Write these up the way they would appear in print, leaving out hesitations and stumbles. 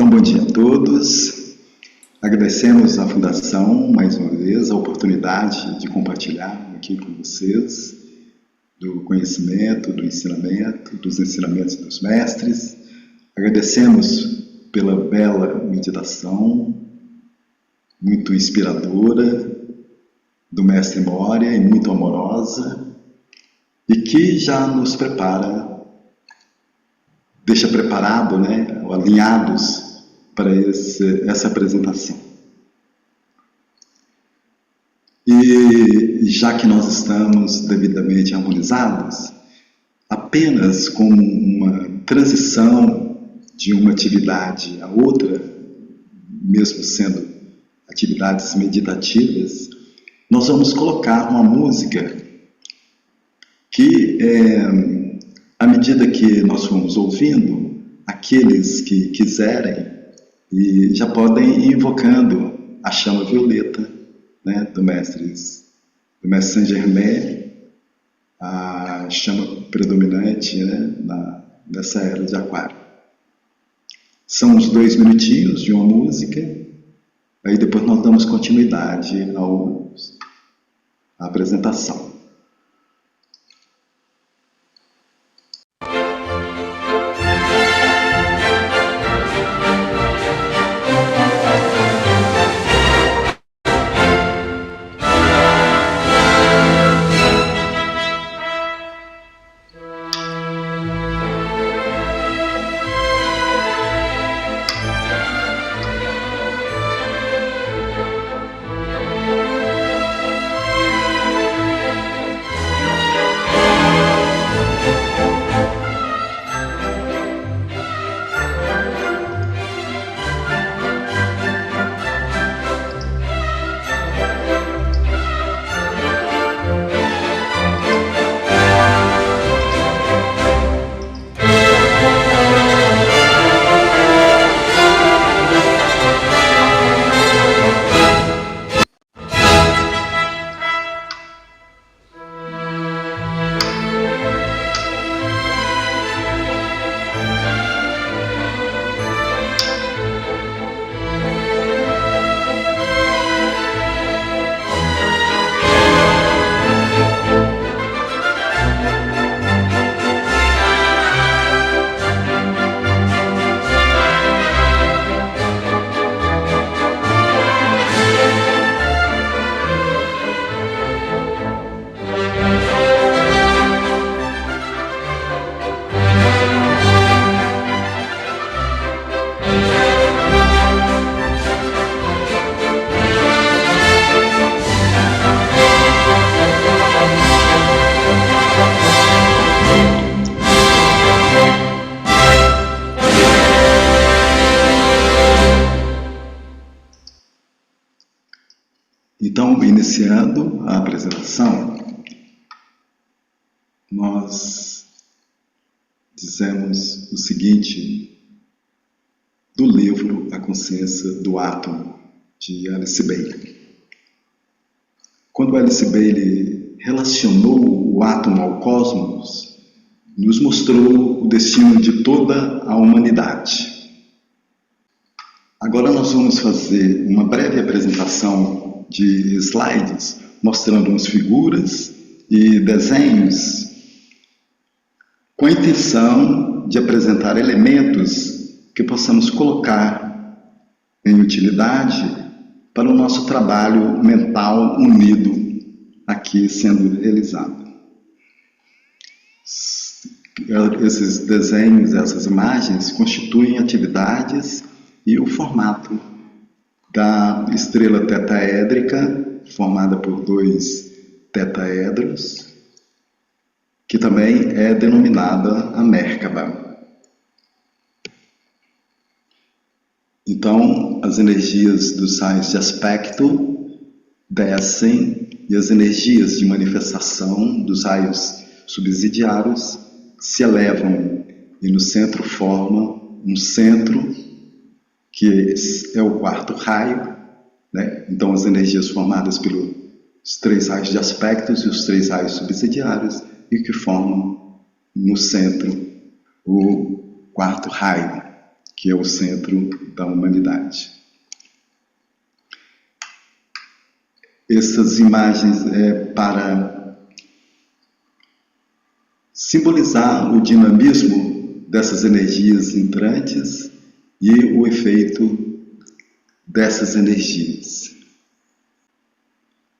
Então, bom dia a todos. Agradecemos à Fundação, mais uma vez, a oportunidade de compartilhar aqui com vocês do conhecimento, do ensinamento, dos ensinamentos dos mestres. Agradecemos pela bela meditação, muito inspiradora, do Mestre Moria e muito amorosa, e que já nos prepara, deixa preparado, alinhados para essa apresentação. E já que nós estamos devidamente harmonizados, apenas com uma transição de uma atividade a outra, mesmo sendo atividades meditativas, nós vamos colocar uma música que, à medida que nós formos ouvindo, aqueles que quiserem e já podem ir invocando a chama violeta, do Mestre Saint-Germain, a chama predominante nessa era de Aquário. São uns 2 minutinhos de uma música, aí depois nós damos continuidade à apresentação. Então, iniciando a apresentação, nós dizemos o seguinte do livro A Consciência do Átomo, de Alice Bailey. Quando Alice Bailey relacionou o átomo ao cosmos, nos mostrou o destino de toda a humanidade. Agora nós vamos fazer uma breve apresentação de slides, mostrando umas figuras e desenhos, com a intenção de apresentar elementos que possamos colocar em utilidade para o nosso trabalho mental unido aqui sendo realizado. Esses desenhos, essas imagens constituem atividades e o formato da estrela tetaédrica, formada por 2 tetaedros, que também é denominada a Merkaba. Então, as energias dos sais de aspecto descem e as energias de manifestação dos raios subsidiários se elevam e no centro formam um centro que é o 4º raio, Então as energias formadas pelos 3 raios de aspectos e os 3 raios subsidiários e que formam no centro o 4º raio, que é o centro da humanidade. Essas imagens para simbolizar o dinamismo dessas energias entrantes e o efeito dessas energias.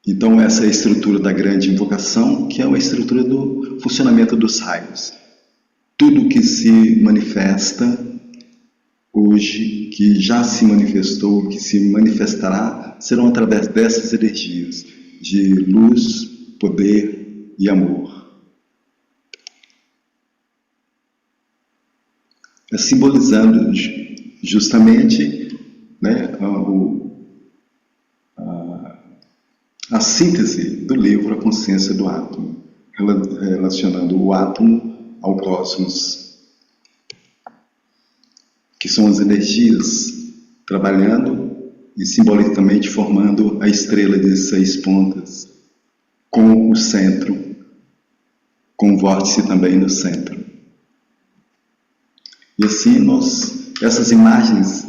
Então essa é a estrutura da grande invocação, que é uma estrutura do funcionamento dos raios. Tudo que se manifesta hoje, que já se manifestou, que se manifestará, serão através dessas energias de luz, poder e amor. É simbolizando justamente, né, a síntese do livro A Consciência do Átomo, relacionando o átomo ao cosmos, que são as energias trabalhando e simbolicamente formando a estrela de 6 pontas, com o centro, com o vórtice também no centro. E assim essas imagens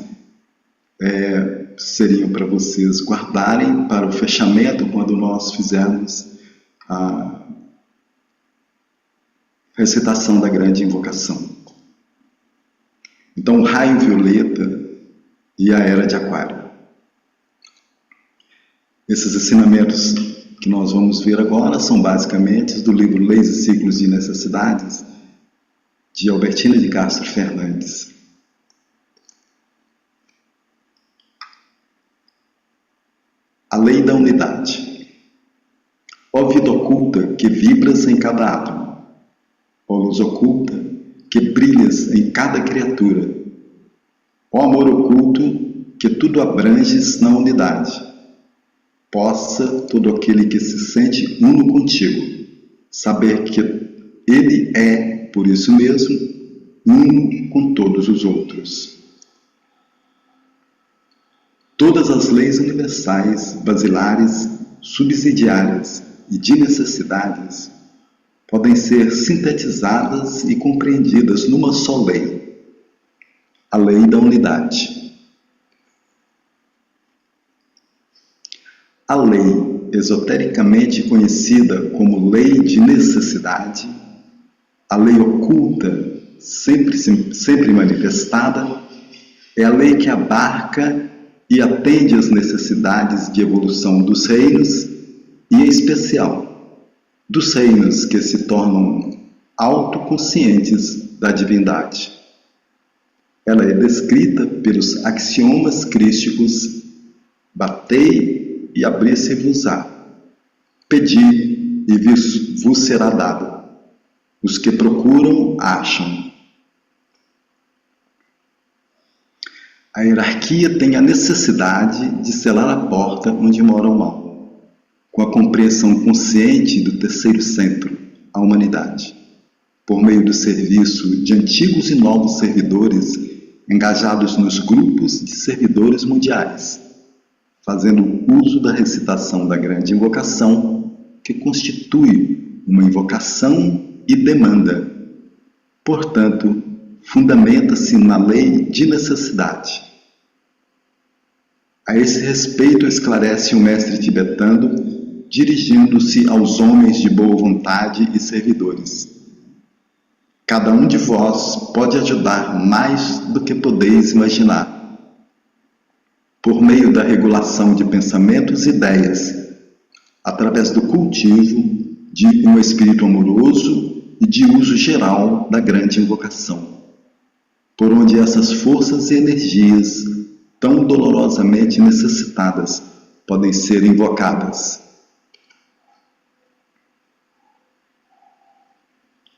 seriam para vocês guardarem para o fechamento, quando nós fizermos a recitação da grande invocação. Então, o raio violeta e a era de Aquário. Esses ensinamentos que nós vamos ver agora são basicamente do livro Leis e Ciclos de Necessidades, de Albertina de Castro Fernandes. A lei da unidade. Ó vida oculta que vibras em cada átomo, ó luz oculta que brilhas em cada criatura, ó amor oculto que tudo abranges na unidade, possa todo aquele que se sente uno contigo saber que ele é, por isso mesmo, uno com todos os outros. Todas as leis universais, basilares, subsidiárias e de necessidades podem ser sintetizadas e compreendidas numa só lei, a lei da unidade. A lei, esotericamente conhecida como lei de necessidade, a lei oculta, sempre manifestada, é a lei que abarca e atende às necessidades de evolução dos reinos e, em especial, dos reinos que se tornam autoconscientes da divindade. Ela é descrita pelos axiomas crísticos: batei e abrir-se-vos-á, pedi e vos será dado, os que procuram acham. A hierarquia tem a necessidade de selar a porta onde mora o mal, com a compreensão consciente do terceiro centro, a humanidade, por meio do serviço de antigos e novos servidores engajados nos grupos de servidores mundiais, fazendo uso da recitação da grande invocação, que constitui uma invocação e demanda. Portanto, fundamenta-se na lei de necessidade. A esse respeito esclarece o mestre tibetano, dirigindo-se aos homens de boa vontade e servidores. Cada um de vós pode ajudar mais do que podeis imaginar, por meio da regulação de pensamentos e ideias, através do cultivo de um espírito amoroso e de uso geral da grande invocação, por onde essas forças e energias tão dolorosamente necessitadas podem ser invocadas.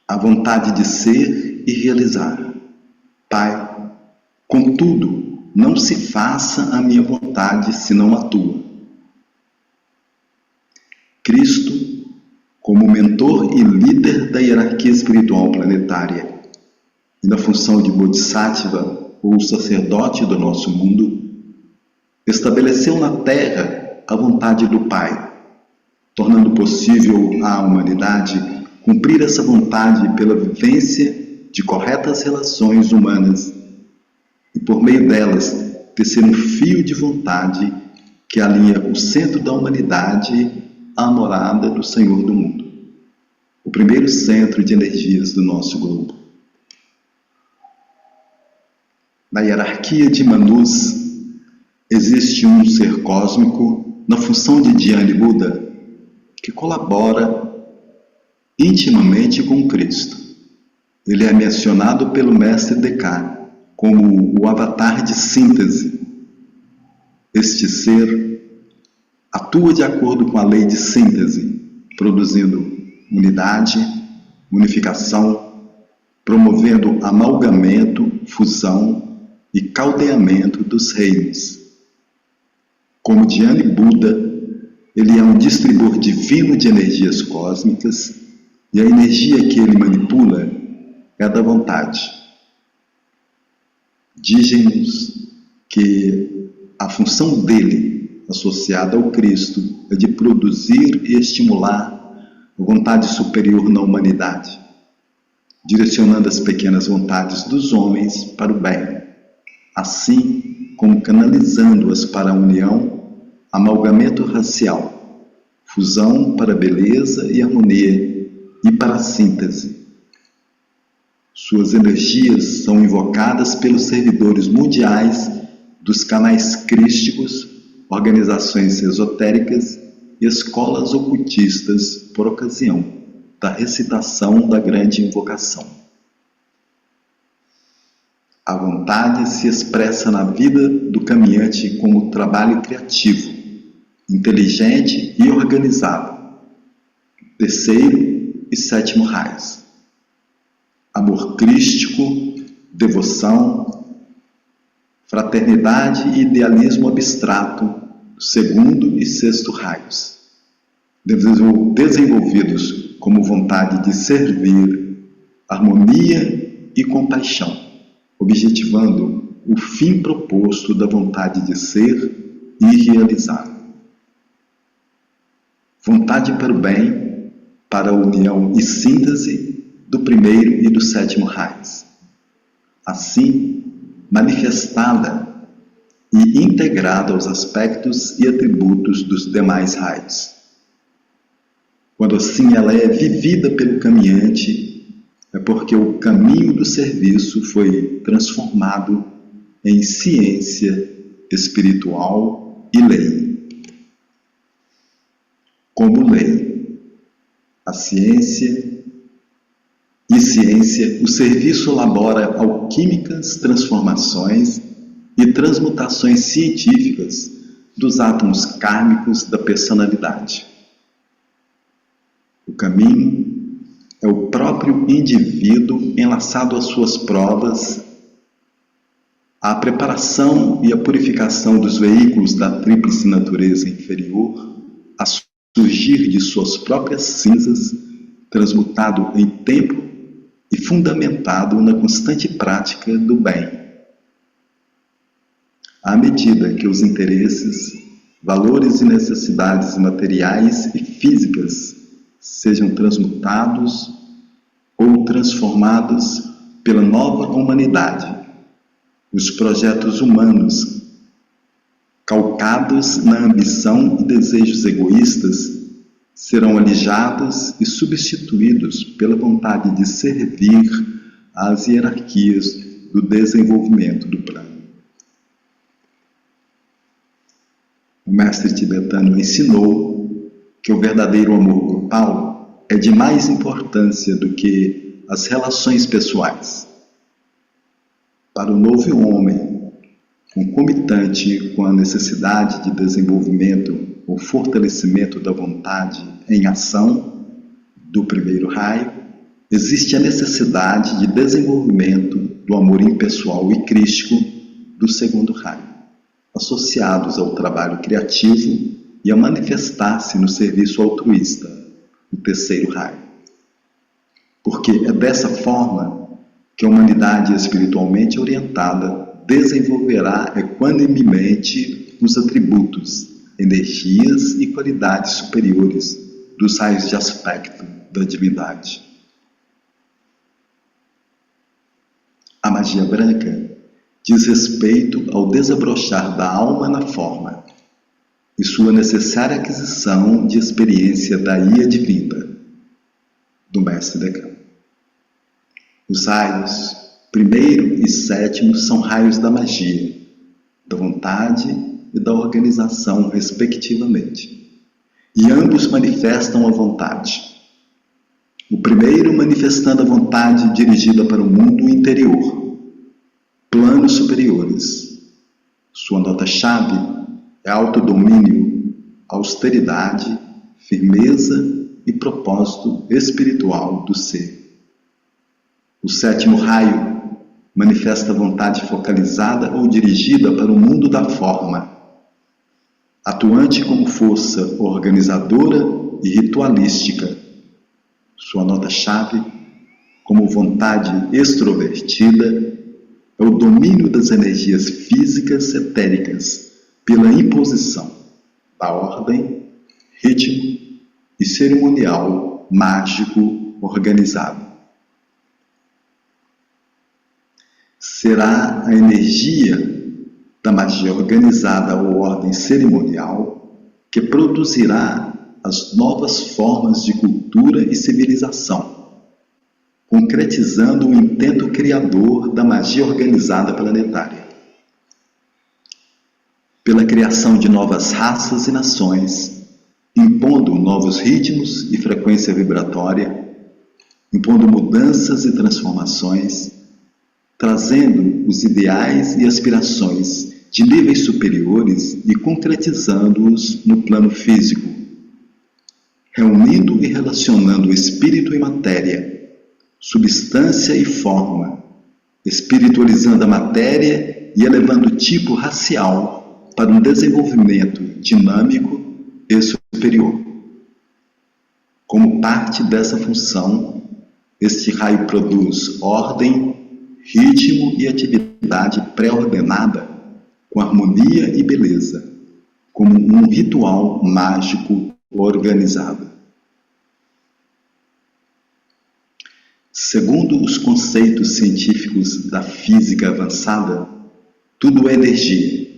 A vontade de ser e realizar. Pai, contudo, não se faça a minha vontade senão a tua. Cristo, como mentor e líder da hierarquia espiritual planetária, e na função de Bodhisattva, ou sacerdote do nosso mundo, estabeleceu na Terra a vontade do Pai, tornando possível à humanidade cumprir essa vontade pela vivência de corretas relações humanas e por meio delas tecer um fio de vontade que alinha o centro da humanidade à morada do Senhor do mundo, o primeiro centro de energias do nosso globo. Na hierarquia de Manus, existe um ser cósmico na função de Dhyani Buda que colabora intimamente com Cristo. Ele é mencionado pelo mestre Descartes como o avatar de síntese. Este ser atua de acordo com a lei de síntese, produzindo unidade, unificação, promovendo amalgamento, fusão e caldeamento dos reinos. Como Dhyani Buda, ele é um distribuidor divino de energias cósmicas e a energia que ele manipula é da vontade. Dizem-nos que a função dele, associada ao Cristo, é de produzir e estimular a vontade superior na humanidade, direcionando as pequenas vontades dos homens para o bem, assim como canalizando-as para a união, amalgamento racial, fusão para a beleza e harmonia e para a síntese. Suas energias são invocadas pelos servidores mundiais dos canais crísticos, organizações esotéricas e escolas ocultistas por ocasião da recitação da grande invocação. A vontade se expressa na vida do caminhante como trabalho criativo, inteligente e organizado. Terceiro e sétimo raios. Amor crístico, devoção, fraternidade e idealismo abstrato, segundo e sexto raios, desenvolvidos como vontade de servir, harmonia e compaixão, objetivando o fim proposto da vontade de ser e realizar. Vontade para o bem, para a união e síntese do primeiro e do sétimo raios. Assim, manifestada e integrada aos aspectos e atributos dos demais raios. Quando assim ela é vivida pelo caminhante, é porque o caminho do serviço foi transformado em ciência espiritual e lei. Como lei, a ciência, o serviço elabora alquímicas transformações e transmutações científicas dos átomos kármicos da personalidade. O caminho é o próprio indivíduo enlaçado às suas provas, à preparação e à purificação dos veículos da tríplice natureza inferior, a surgir de suas próprias cinzas, transmutado em templo e fundamentado na constante prática do bem. À medida que os interesses, valores e necessidades materiais e físicas sejam transmutados ou transformados pela nova humanidade, os projetos humanos, calcados na ambição e desejos egoístas, serão alijados e substituídos pela vontade de servir às hierarquias do desenvolvimento do plano. O mestre tibetano ensinou que o verdadeiro amor grupal é de mais importância do que as relações pessoais. Para o novo homem, concomitante com a necessidade de desenvolvimento ou fortalecimento da vontade em ação do primeiro raio, existe a necessidade de desenvolvimento do amor impessoal e crístico do segundo raio, associados ao trabalho criativo e a manifestar-se no serviço altruísta, o terceiro raio. Porque é dessa forma que a humanidade espiritualmente orientada desenvolverá equanimemente os atributos, energias e qualidades superiores dos raios de aspecto da divindade. A magia branca diz respeito ao desabrochar da alma na forma e sua necessária aquisição de experiência da ia divina do Mestre Decano. Os raios primeiro e sétimo são raios da magia, da vontade e da organização, respectivamente, e ambos manifestam a vontade. O primeiro manifestando a vontade dirigida para o mundo interior, planos superiores. Sua nota-chave é autodomínio, austeridade, firmeza e propósito espiritual do ser. O sétimo raio manifesta a vontade focalizada ou dirigida para o mundo da forma, atuante como força organizadora e ritualística. Sua nota-chave, como vontade extrovertida, é o domínio das energias físicas etéricas pela imposição da ordem, ritmo e cerimonial mágico organizado. Será a energia da magia organizada ou ordem cerimonial que produzirá as novas formas de cultura e civilização, concretizando o intento criador da magia organizada planetária. Pela criação de novas raças e nações, impondo novos ritmos e frequência vibratória, impondo mudanças e transformações, trazendo os ideais e aspirações de níveis superiores e concretizando-os no plano físico, reunindo e relacionando espírito e matéria, substância e forma, espiritualizando a matéria e elevando o tipo racial para um desenvolvimento dinâmico e superior. Como parte dessa função, este raio produz ordem, ritmo e atividade pré-ordenada com harmonia e beleza, como um ritual mágico organizado. Segundo os conceitos científicos da física avançada, tudo é energia,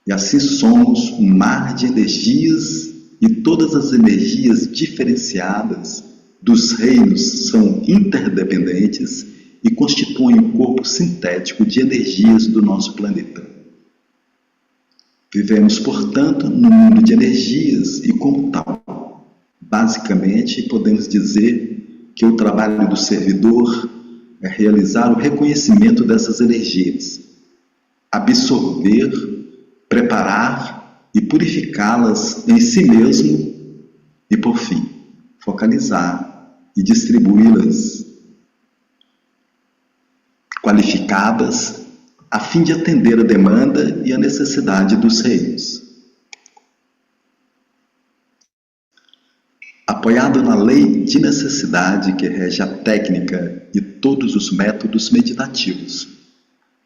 e assim somos um mar de energias, e todas as energias diferenciadas dos reinos são interdependentes e constituem o corpo sintético de energias do nosso planeta. Vivemos, portanto, no mundo de energias e, como tal, basicamente podemos dizer que o trabalho do servidor é realizar o reconhecimento dessas energias, absorver, preparar e purificá-las em si mesmo e, por fim, focalizar e distribuí-las qualificadas a fim de atender a demanda e a necessidade dos reinos. Apoiado na lei de necessidade que rege a técnica e todos os métodos meditativos,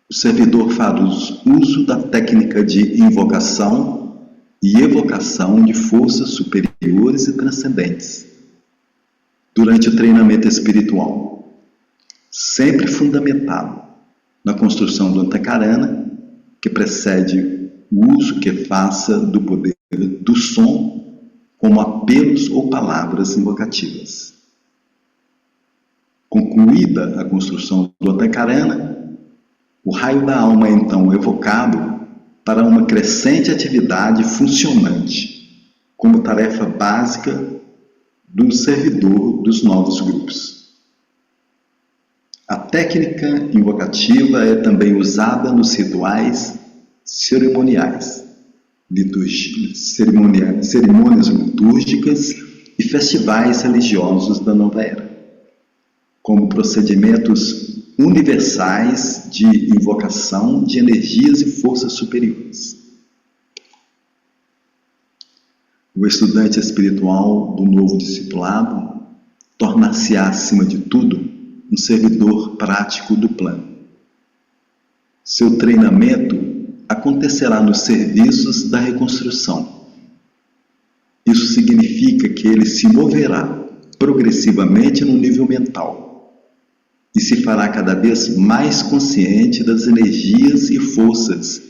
o servidor faz uso da técnica de invocação e evocação de forças superiores e transcendentes durante o treinamento espiritual, sempre fundamentado na construção do Antakarana, que precede o uso que faça do poder do som como apelos ou palavras invocativas. Concluída a construção do Antakarana, o raio da alma é então evocado para uma crescente atividade funcionante, como tarefa básica do servidor dos novos grupos. A técnica invocativa é também usada nos rituais cerimoniais, cerimônias litúrgicas e festivais religiosos da nova era, como procedimentos universais de invocação de energias e forças superiores. O estudante espiritual do novo discipulado torna-se-á, acima de tudo, um servidor prático do plano. Seu treinamento acontecerá nos serviços da reconstrução. Isso significa que ele se moverá progressivamente no nível mental, e se fará cada vez mais consciente das energias e forças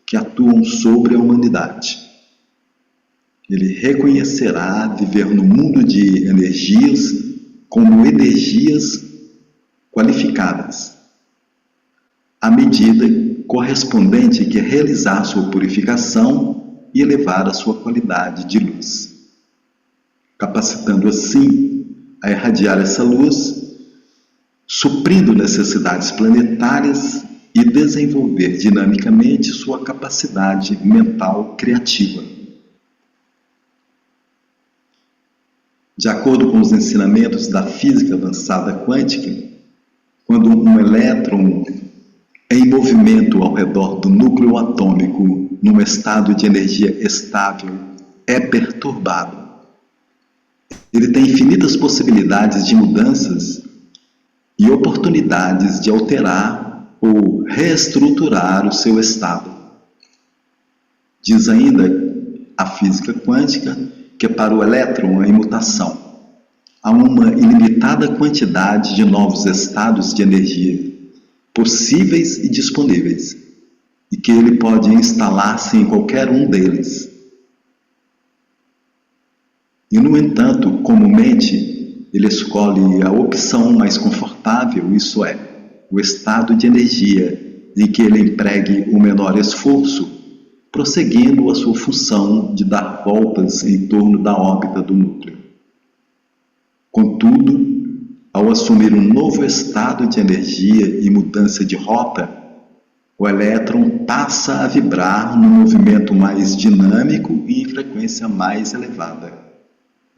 que atuam sobre a humanidade. Ele reconhecerá viver no mundo de energias como energias qualificadas, à medida correspondente que realizar sua purificação e elevar a sua qualidade de luz, capacitando assim a irradiar essa luz, suprindo necessidades planetárias e desenvolver dinamicamente sua capacidade mental criativa. De acordo com os ensinamentos da física avançada quântica, quando um elétron em movimento ao redor do núcleo atômico, num estado de energia estável, é perturbado, ele tem infinitas possibilidades de mudanças e oportunidades de alterar ou reestruturar o seu estado. Diz ainda a física quântica que para o elétron em mutação há uma ilimitada quantidade de novos estados de energia possíveis e disponíveis, e que ele pode instalar-se em qualquer um deles. E, no entanto, comumente, ele escolhe a opção mais confortável, isso é, o estado de energia em que ele empregue o menor esforço, prosseguindo a sua função de dar voltas em torno da órbita do núcleo. Contudo, ao assumir um novo estado de energia e mudança de rota, o elétron passa a vibrar num movimento mais dinâmico e em frequência mais elevada.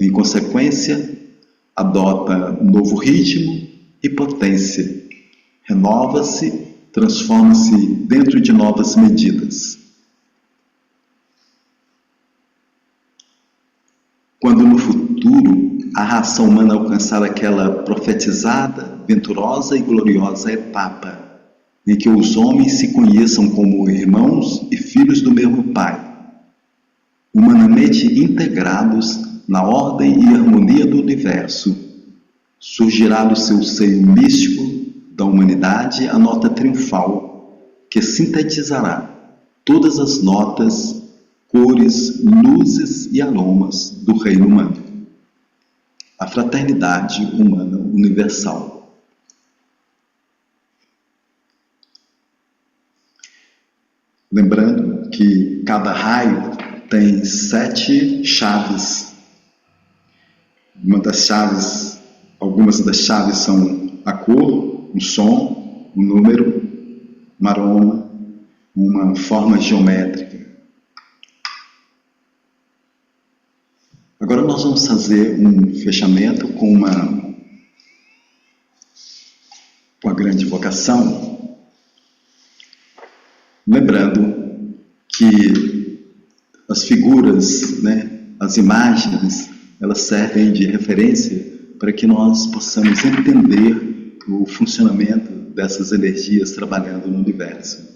Em consequência, adota novo ritmo e potência, renova-se, transforma-se dentro de novas medidas. Quando no futuro a raça humana alcançar aquela profetizada, venturosa e gloriosa etapa em que os homens se conheçam como irmãos e filhos do mesmo Pai, humanamente integrados na ordem e harmonia do universo, surgirá do seu seio místico da humanidade a nota triunfal que sintetizará todas as notas, cores, luzes e aromas do reino humano. A fraternidade humana universal. Lembrando que cada raio tem 7 chaves. Algumas das chaves são a cor, um som, um número, um aroma, uma forma geométrica. Agora nós vamos fazer um fechamento com a grande invocação, lembrando que as figuras, as imagens, elas servem de referência para que nós possamos entender o funcionamento dessas energias trabalhando no universo,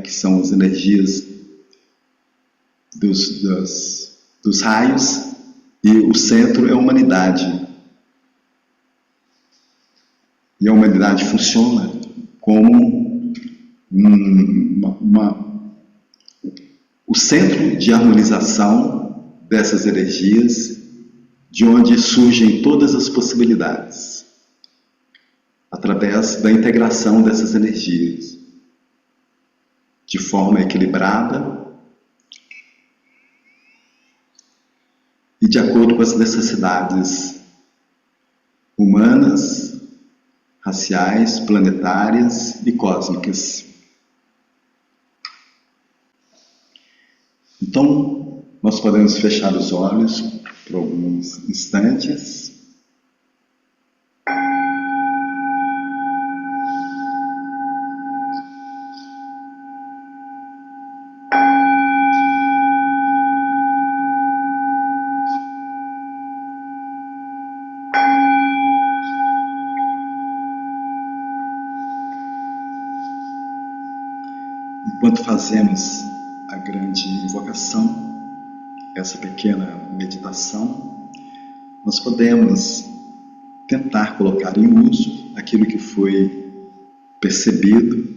que são as energias dos raios. E o centro é a humanidade. E a humanidade funciona como o centro de harmonização dessas energias, de onde surgem todas as possibilidades, através da integração dessas energias, de forma equilibrada, e de acordo com as necessidades humanas, raciais, planetárias e cósmicas. Então, nós podemos fechar os olhos por alguns instantes. Enquanto fazemos a grande invocação, essa pequena meditação, nós podemos tentar colocar em uso aquilo que foi percebido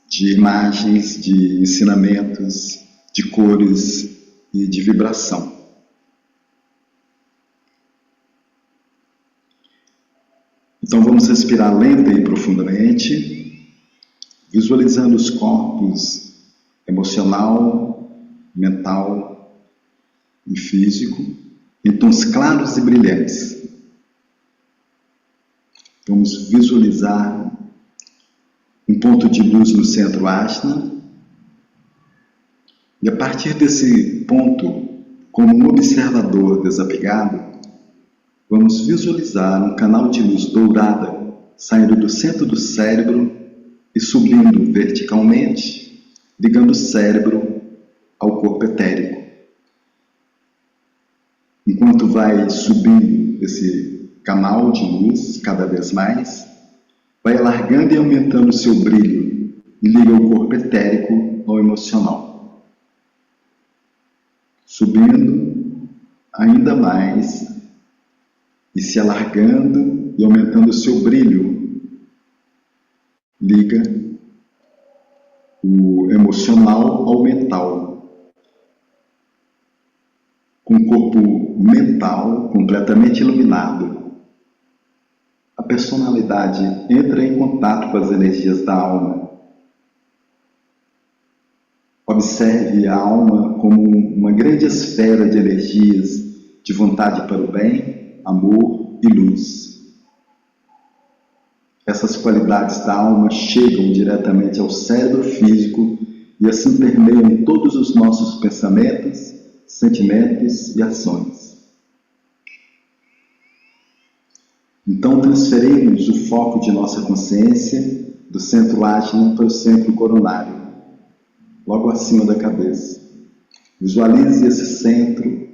de imagens, de ensinamentos, de cores e de vibração. Então vamos respirar lenta e profundamente, visualizando os corpos emocional, mental e físico em tons claros e brilhantes. Vamos visualizar um ponto de luz no centro Ajna e a partir desse ponto, como um observador desapegado, vamos visualizar um canal de luz dourada saindo do centro do cérebro e subindo verticalmente, ligando o cérebro ao corpo etérico. Enquanto vai subindo esse canal de luz cada vez mais, vai alargando e aumentando o seu brilho e liga o corpo etérico ao emocional. Subindo ainda mais e se alargando e aumentando o seu brilho, liga o emocional ao mental. Com o corpo mental completamente iluminado, a personalidade entra em contato com as energias da alma. Observe a alma como uma grande esfera de energias de vontade para o bem, amor e luz. Essas qualidades da alma chegam diretamente ao cérebro físico e assim permeiam todos os nossos pensamentos, sentimentos e ações. Então transferimos o foco de nossa consciência do centro Ajna para o centro coronário, logo acima da cabeça. Visualize esse centro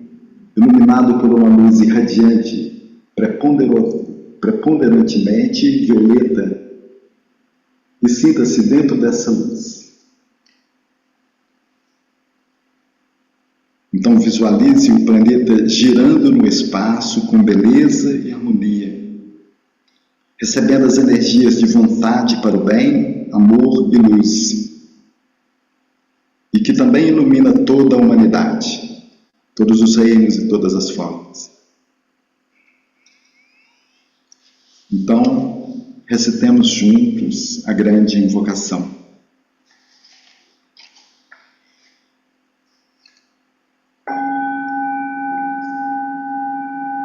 iluminado por uma luz irradiante, preponderantemente violeta, e sinta-se dentro dessa luz. Então visualize o planeta girando no espaço com beleza e harmonia, recebendo as energias de vontade para o bem, amor e luz, e que também ilumina toda a humanidade, todos os reinos e todas as formas. Então, recitemos juntos a grande invocação.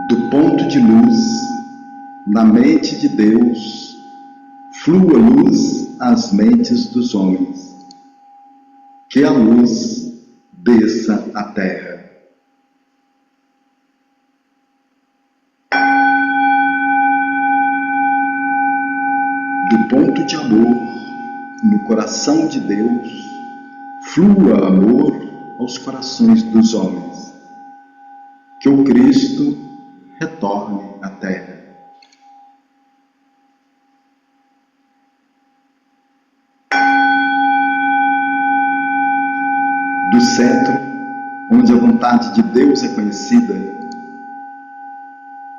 Do ponto de luz na mente de Deus, flua luz às mentes dos homens. Que a luz desça à terra. Do ponto de amor no coração de Deus, flua amor aos corações dos homens. Que o Cristo retorne à terra. Do centro, onde a vontade de Deus é conhecida,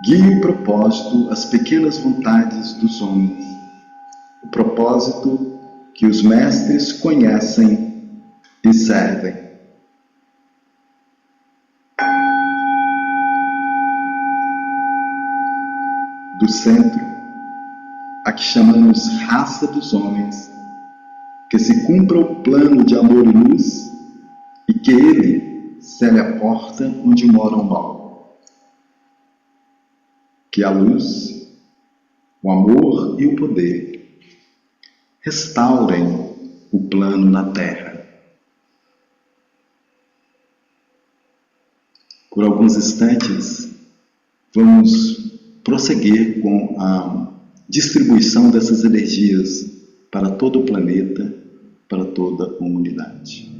guie o propósito às pequenas vontades dos homens, o propósito que os mestres conhecem e servem. Do centro, a que chamamos raça dos homens, que se cumpra o plano de amor e luz, e que ele cele a porta onde mora o mal. Que a luz, o amor e o poder restaurem o plano na terra. Por alguns instantes, vamos prosseguir com a distribuição dessas energias para todo o planeta, para toda a humanidade.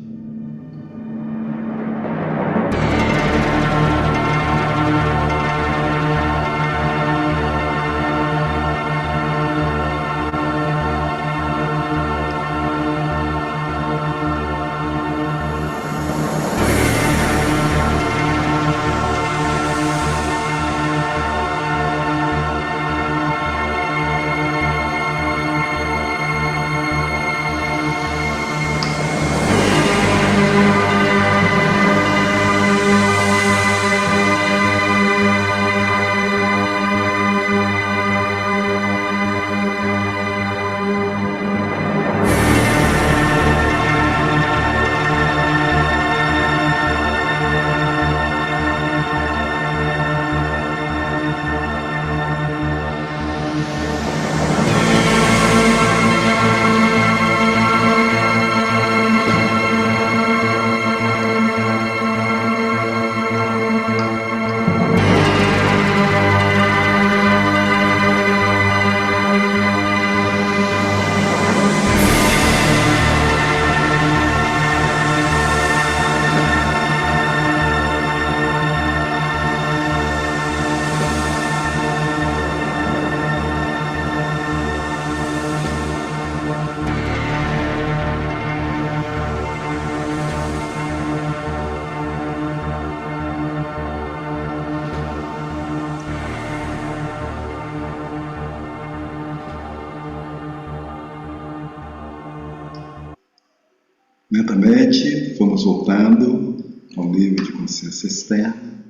Lentamente, fomos voltando ao nível de consciência externa,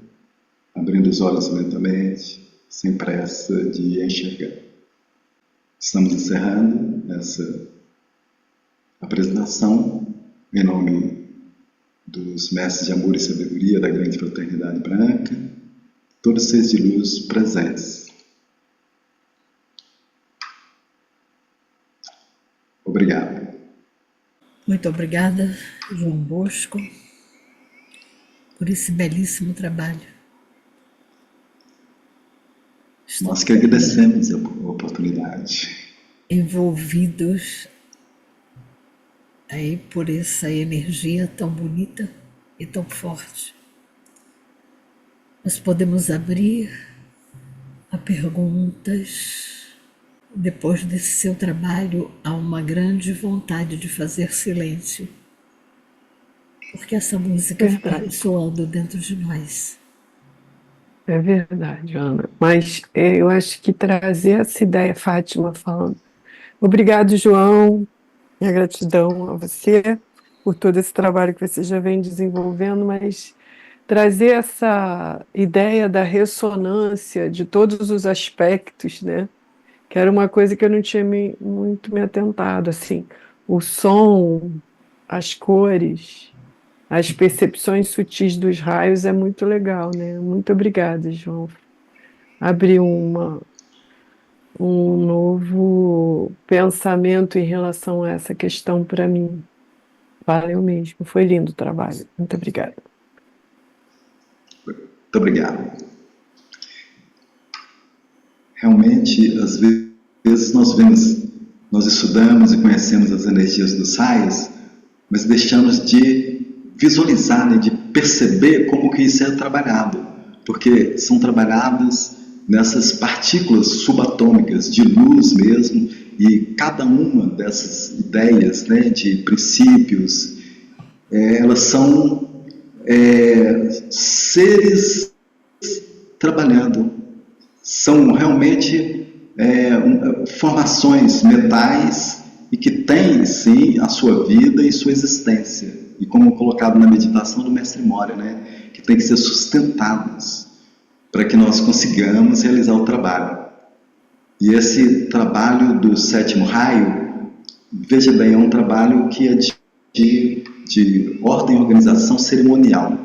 abrindo os olhos lentamente, sem pressa de enxergar. Estamos encerrando essa apresentação em nome dos mestres de amor e sabedoria da grande fraternidade branca, todos os seres de luz presentes. Obrigado. Muito obrigada, João Bosco, por esse belíssimo trabalho. Nós que agradecemos a oportunidade. Envolvidos aí por essa energia tão bonita e tão forte. Nós podemos abrir a perguntas. Depois desse seu trabalho, há uma grande vontade de fazer silêncio, porque essa música fica soando dentro de nós. É verdade, Ana. Mas eu acho que trazer essa ideia, Fátima falando. Obrigado, João. Minha gratidão a você por todo esse trabalho que você já vem desenvolvendo, mas trazer essa ideia da ressonância de todos os aspectos, né? Que era uma coisa que eu não tinha muito me atentado, assim. O som, as cores, as percepções sutis dos raios é muito legal, né? Muito obrigada, João. Abriu um novo pensamento em relação a essa questão para mim. Valeu mesmo, foi lindo o trabalho. Muito obrigada. Muito obrigado. Realmente, às vezes nós estudamos e conhecemos as energias dos raios, mas deixamos de visualizar, né, de perceber como que isso é trabalhado, porque são trabalhados nessas partículas subatômicas de luz mesmo, e cada uma dessas ideias, né, de princípios, elas são seres trabalhando, são realmente formações mentais e que têm, sim, a sua vida e sua existência. E como colocado na meditação do Mestre Moria, né, que tem que ser sustentadas para que nós consigamos realizar o trabalho. E esse trabalho do sétimo raio, veja bem, é um trabalho que é de ordem e organização cerimonial.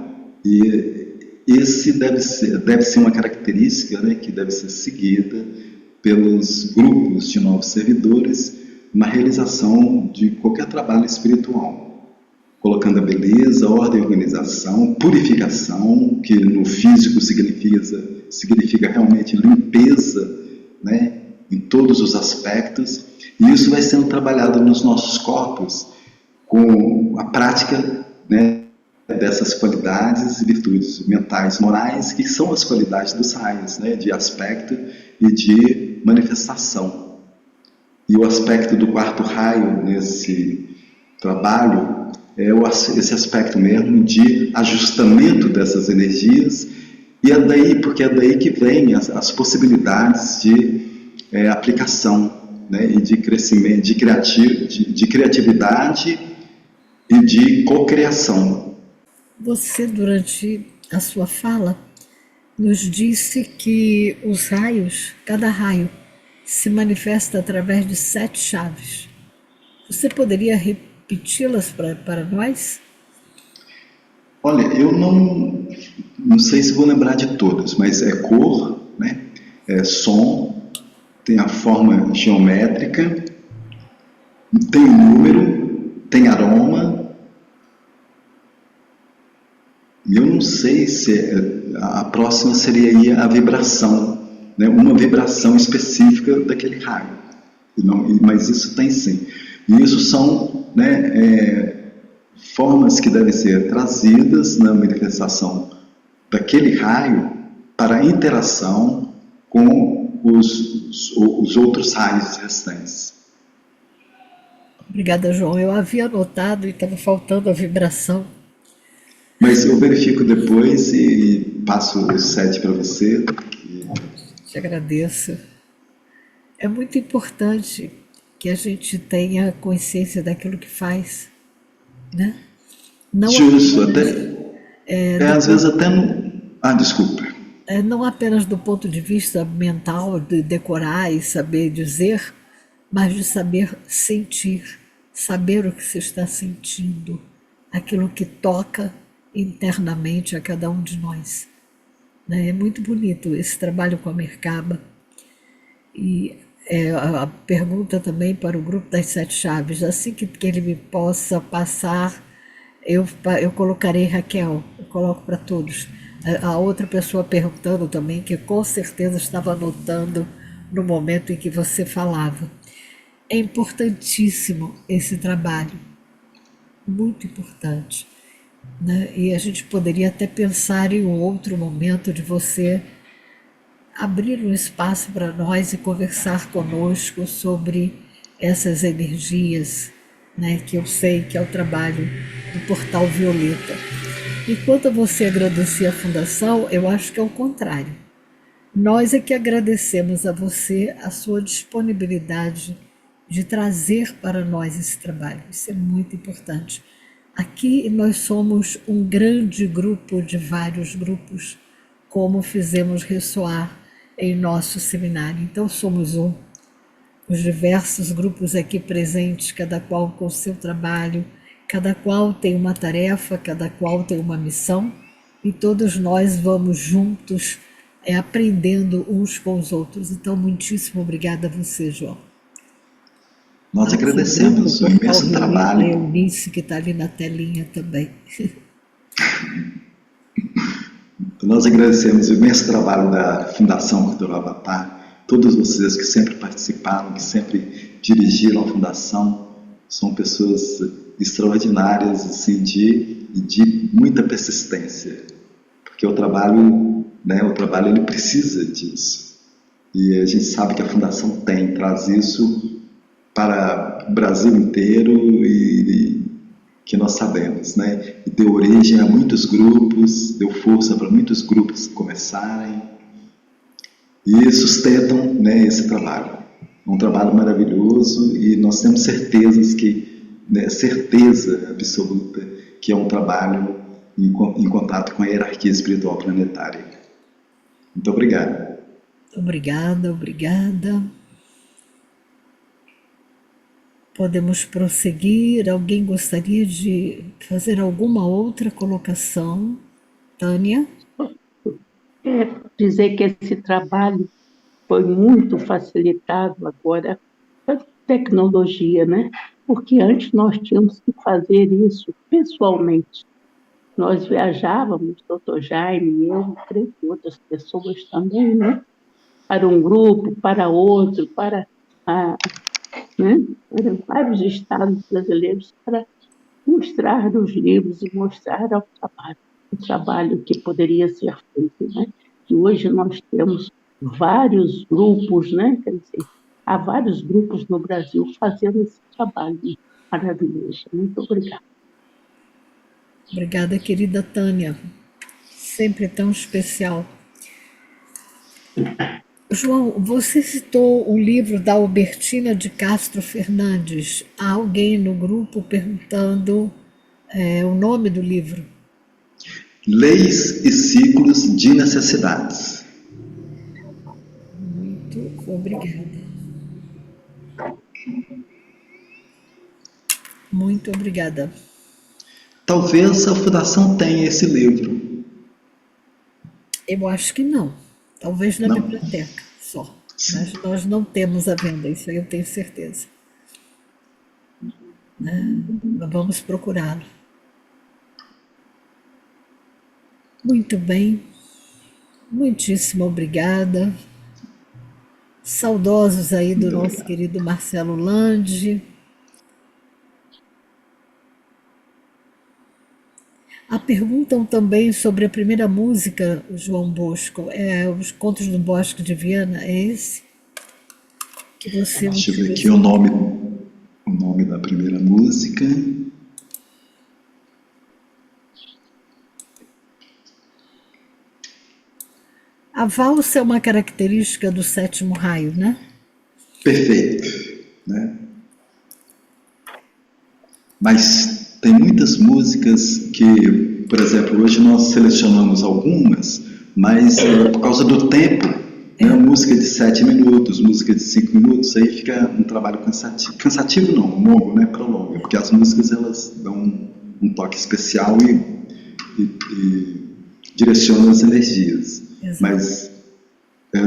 E esse deve ser uma característica, né, que deve ser seguida pelos grupos de novos servidores na realização de qualquer trabalho espiritual, colocando a beleza, ordem, organização, purificação, que no físico significa realmente limpeza, né, em todos os aspectos, e isso vai sendo trabalhado nos nossos corpos com a prática, né, dessas qualidades e virtudes mentais, morais, que são as qualidades dos raios, né, de aspecto e de manifestação. E o aspecto do quarto raio nesse trabalho é esse aspecto mesmo de ajustamento dessas energias, e é daí, porque é daí que vem as possibilidades de aplicação, né, e de crescimento, de criatividade e de cocriação. Você, durante a sua fala, nos disse que os raios, cada raio, se manifesta através de 7 chaves. Você poderia repeti-las para nós? Olha, eu não sei se vou lembrar de todas, mas é cor, né? É som, tem a forma geométrica, tem número, tem aroma. E eu não sei se a próxima seria a vibração, né? Uma vibração específica daquele raio. Mas isso tem sim. E isso são, né, formas que devem ser trazidas na manifestação daquele raio para a interação com os outros raios restantes. Obrigada, João. Eu havia anotado e estava faltando a vibração. Mas eu verifico depois e passo os 7 para você. Te agradeço. É muito importante que a gente tenha consciência daquilo que faz, né? Não Justo, apenas, até, às vezes até no... Ah, desculpa. não apenas do ponto de vista mental, de decorar e saber dizer, mas de saber sentir, saber o que se está sentindo, aquilo que toca internamente a cada um de nós, né? É muito bonito esse trabalho com a Merkaba. E a pergunta também para o grupo das sete chaves, assim que ele me possa passar, eu colocarei Raquel, eu coloco para todos. A outra pessoa perguntando também, que com certeza estava anotando no momento em que você falava. É importantíssimo esse trabalho, muito importante, né? E a gente poderia até pensar em um outro momento de você abrir um espaço para nós e conversar conosco sobre essas energias, né, que eu sei que é o trabalho do Portal Violeta. E quanto a você agradecer a Fundação, eu acho que é o contrário. Nós é que agradecemos a você a sua disponibilidade de trazer para nós esse trabalho. Isso é muito importante. Aqui nós somos um grande grupo de vários grupos, como fizemos ressoar em nosso seminário. Então somos os diversos grupos aqui presentes, cada qual com o seu trabalho, cada qual tem uma tarefa, cada qual tem uma missão, e todos nós vamos juntos aprendendo uns com os outros. Então, muitíssimo obrigada a você, João. Nós agradecemos o imenso trabalho. A Eunice, que está ali na telinha também. Nós agradecemos o imenso trabalho da Fundação Cultural Avatar, todos vocês que sempre participaram, que sempre dirigiram a Fundação, são pessoas extraordinárias, assim, de muita persistência, porque o trabalho ele precisa disso, e a gente sabe que a Fundação traz isso para o Brasil inteiro e que nós sabemos, né? E deu origem a muitos grupos, deu força para muitos grupos começarem e sustentam, né, esse trabalho. É um trabalho maravilhoso e nós temos certeza absoluta que é um trabalho em contato com a hierarquia espiritual planetária. Muito obrigado. Obrigada. Podemos prosseguir. Alguém gostaria de fazer alguma outra colocação? Tânia? Dizer que esse trabalho foi muito facilitado agora pela tecnologia, né? Porque antes nós tínhamos que fazer isso pessoalmente. Nós viajávamos, doutor Jaime, eu creio que outras pessoas também, né? Para um grupo, para outro, para vários estados brasileiros para mostrar os livros e mostrar o trabalho que poderia ser feito, né? E hoje nós temos vários grupos, né? Quer dizer, há vários grupos no Brasil fazendo esse trabalho maravilhoso. Muito obrigada. Obrigada, querida Tânia. Sempre tão especial. João, você citou o livro da Albertina de Castro Fernandes. Há alguém no grupo perguntando o nome do livro. Leis e Ciclos de Necessidades. Muito obrigada. Muito obrigada. Talvez a Fundação tenha esse livro. Eu acho que não. Talvez na biblioteca só. Mas nós não temos à venda, isso aí eu tenho certeza. Vamos procurá-lo. Muito bem. Muitíssimo obrigada. Saudosos aí do nosso querido Marcelo Lande. Perguntam também sobre a primeira música, João Bosco, Os Contos do Bosque de Viana, é esse? Que você Deixa eu ver aqui o nome da primeira música. A valsa é uma característica do sétimo raio, né? Perfeito, né? Mas tem muitas músicas que, por exemplo, hoje nós selecionamos algumas, mas por causa do tempo, né, música de 7 minutos, música de 5 minutos, aí fica um trabalho cansativo. Cansativo não, longo, né? Prolonga, porque as músicas elas dão um toque especial e direcionam as energias. Exato. Mas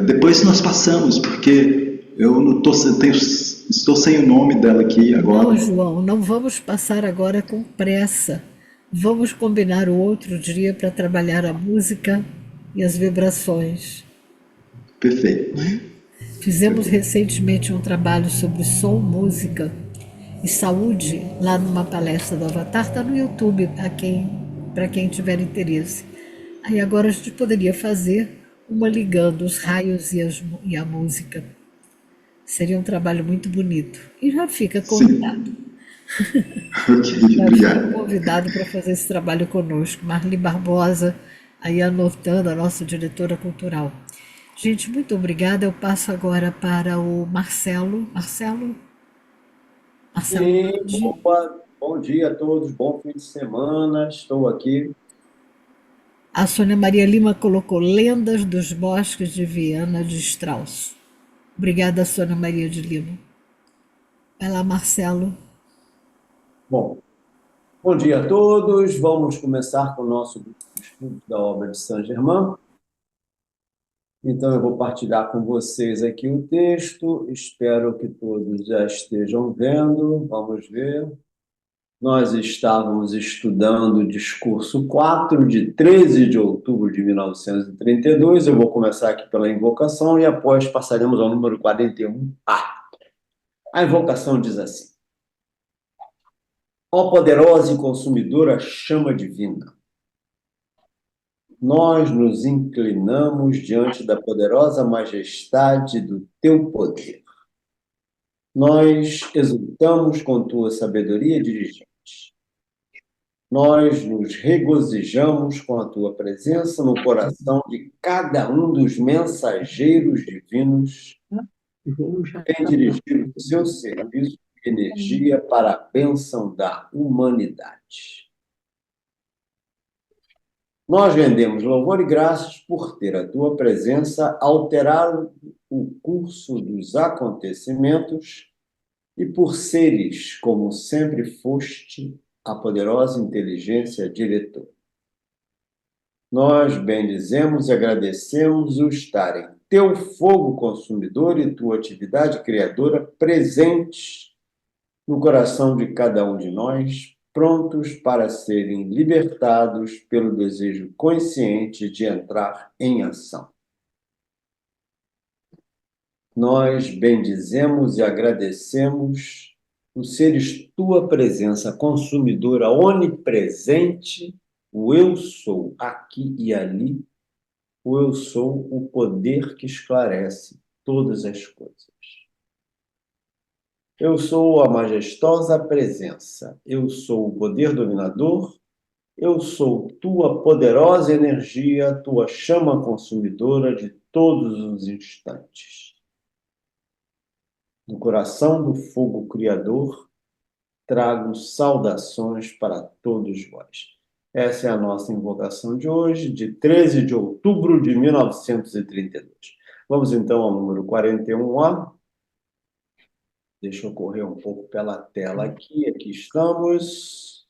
depois nós passamos, porque eu não estou sem o nome dela aqui agora. Não, João, não vamos passar agora com pressa. Vamos combinar o outro dia para trabalhar a música e as vibrações. Perfeito. Fizemos recentemente um trabalho sobre som, música e saúde lá numa palestra do Avatar, está no YouTube, para quem tiver interesse. Aí agora a gente poderia fazer uma ligando os raios e a música. Seria um trabalho muito bonito. E já fica convidado. Ok, Já obrigado. fica convidado para fazer esse trabalho conosco. Marli Barbosa, aí anotando, a nossa diretora cultural. Gente, muito obrigada. Eu passo agora para o Marcelo. Marcelo? Marcelo Sim, Landi. opa, bom dia a todos, bom fim de semana, estou aqui. A Sônia Maria Lima colocou Lendas dos Bosques de Viana de Strauss. Obrigada, Sônia Maria de Lima. Vai lá, Marcelo. Bom dia a todos, vamos começar com o nosso grupo de estudos da obra de Saint-Germain. Então eu vou partilhar com vocês aqui o texto, espero que todos já estejam vendo, vamos ver. Nós estávamos estudando o discurso 4, de 13 de outubro de 1932. Eu vou começar aqui pela invocação e após passaremos ao número 41A. A invocação diz assim: ó poderosa e consumidora chama divina, nós nos inclinamos diante da poderosa majestade do teu poder. Nós exultamos com tua sabedoria dirigente. Nós nos regozijamos com a tua presença no coração de cada um dos mensageiros divinos que tem dirigido o seu serviço de energia para a bênção da humanidade. Nós rendemos louvor e graças por ter a tua presença alterado o curso dos acontecimentos e por seres, como sempre foste, a poderosa inteligência diretora. Nós bendizemos e agradecemos o estar em teu fogo consumidor e tua atividade criadora presentes no coração de cada um de nós, prontos para serem libertados pelo desejo consciente de entrar em ação. Nós bendizemos e agradecemos o seres tua presença consumidora onipresente, o eu sou aqui e ali, o eu sou o poder que esclarece todas as coisas. Eu sou a majestosa presença, eu sou o poder dominador, eu sou tua poderosa energia, tua chama consumidora de todos os instantes. No coração do fogo criador, trago saudações para todos vós. Essa é a nossa invocação de hoje, de 13 de outubro de 1932. Vamos então ao número 41A. Deixa eu correr um pouco pela tela aqui. Aqui estamos.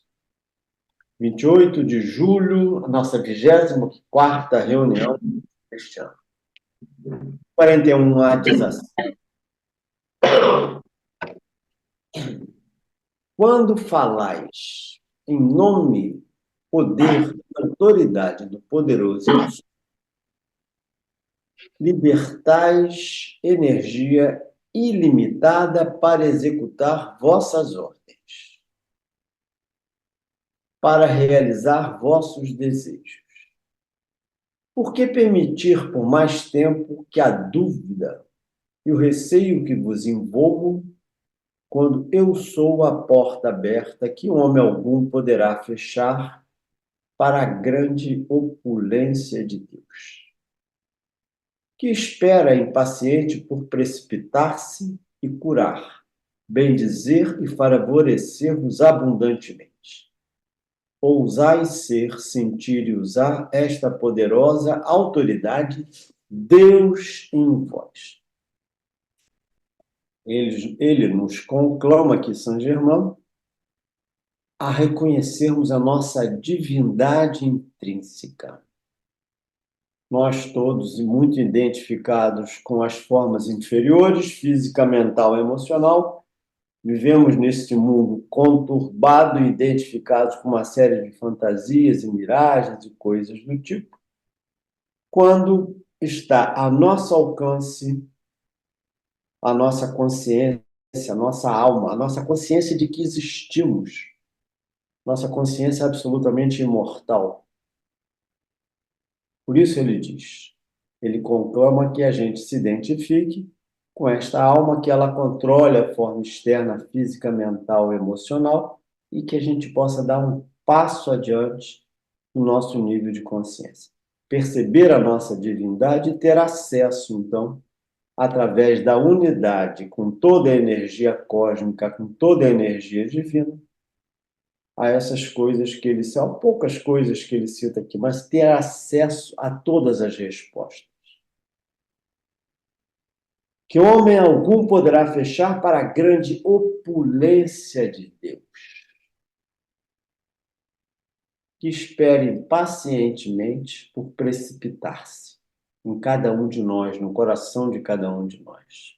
28 de julho, a nossa 24ª reunião deste ano. 41A diz assim: quando falais em nome, poder, autoridade do poderoso, libertais energia ilimitada para executar vossas ordens, para realizar vossos desejos. Por que permitir por mais tempo que a dúvida e o receio que vos envolvam, quando eu sou a porta aberta que homem algum poderá fechar para a grande opulência de Deus, que espera impaciente por precipitar-se e curar, bendizer e favorecer-vos abundantemente. ousai ser, sentir e usar esta poderosa autoridade, Deus em vós. Ele nos conclama aqui, Saint Germain, a reconhecermos a nossa divindade intrínseca. Nós todos muito identificados com as formas inferiores, física, mental e emocional, vivemos neste mundo conturbado e identificados com uma série de fantasias e miragens e coisas do tipo, quando está a nosso alcance a nossa consciência, a nossa alma, a nossa consciência de que existimos, nossa consciência absolutamente imortal. Por isso ele diz, ele conclama que a gente se identifique com esta alma, que ela controle a forma externa, física, mental, emocional, e que a gente possa dar um passo adiante no nosso nível de consciência. Perceber a nossa divindade e ter acesso, então, através da unidade com toda a energia cósmica, com toda a energia divina, a essas coisas que ele cita, poucas coisas que ele cita aqui, mas ter acesso a todas as respostas. Que homem algum poderá fechar para a grande opulência de Deus. Que espere pacientemente por precipitar-se em cada um de nós, no coração de cada um de nós.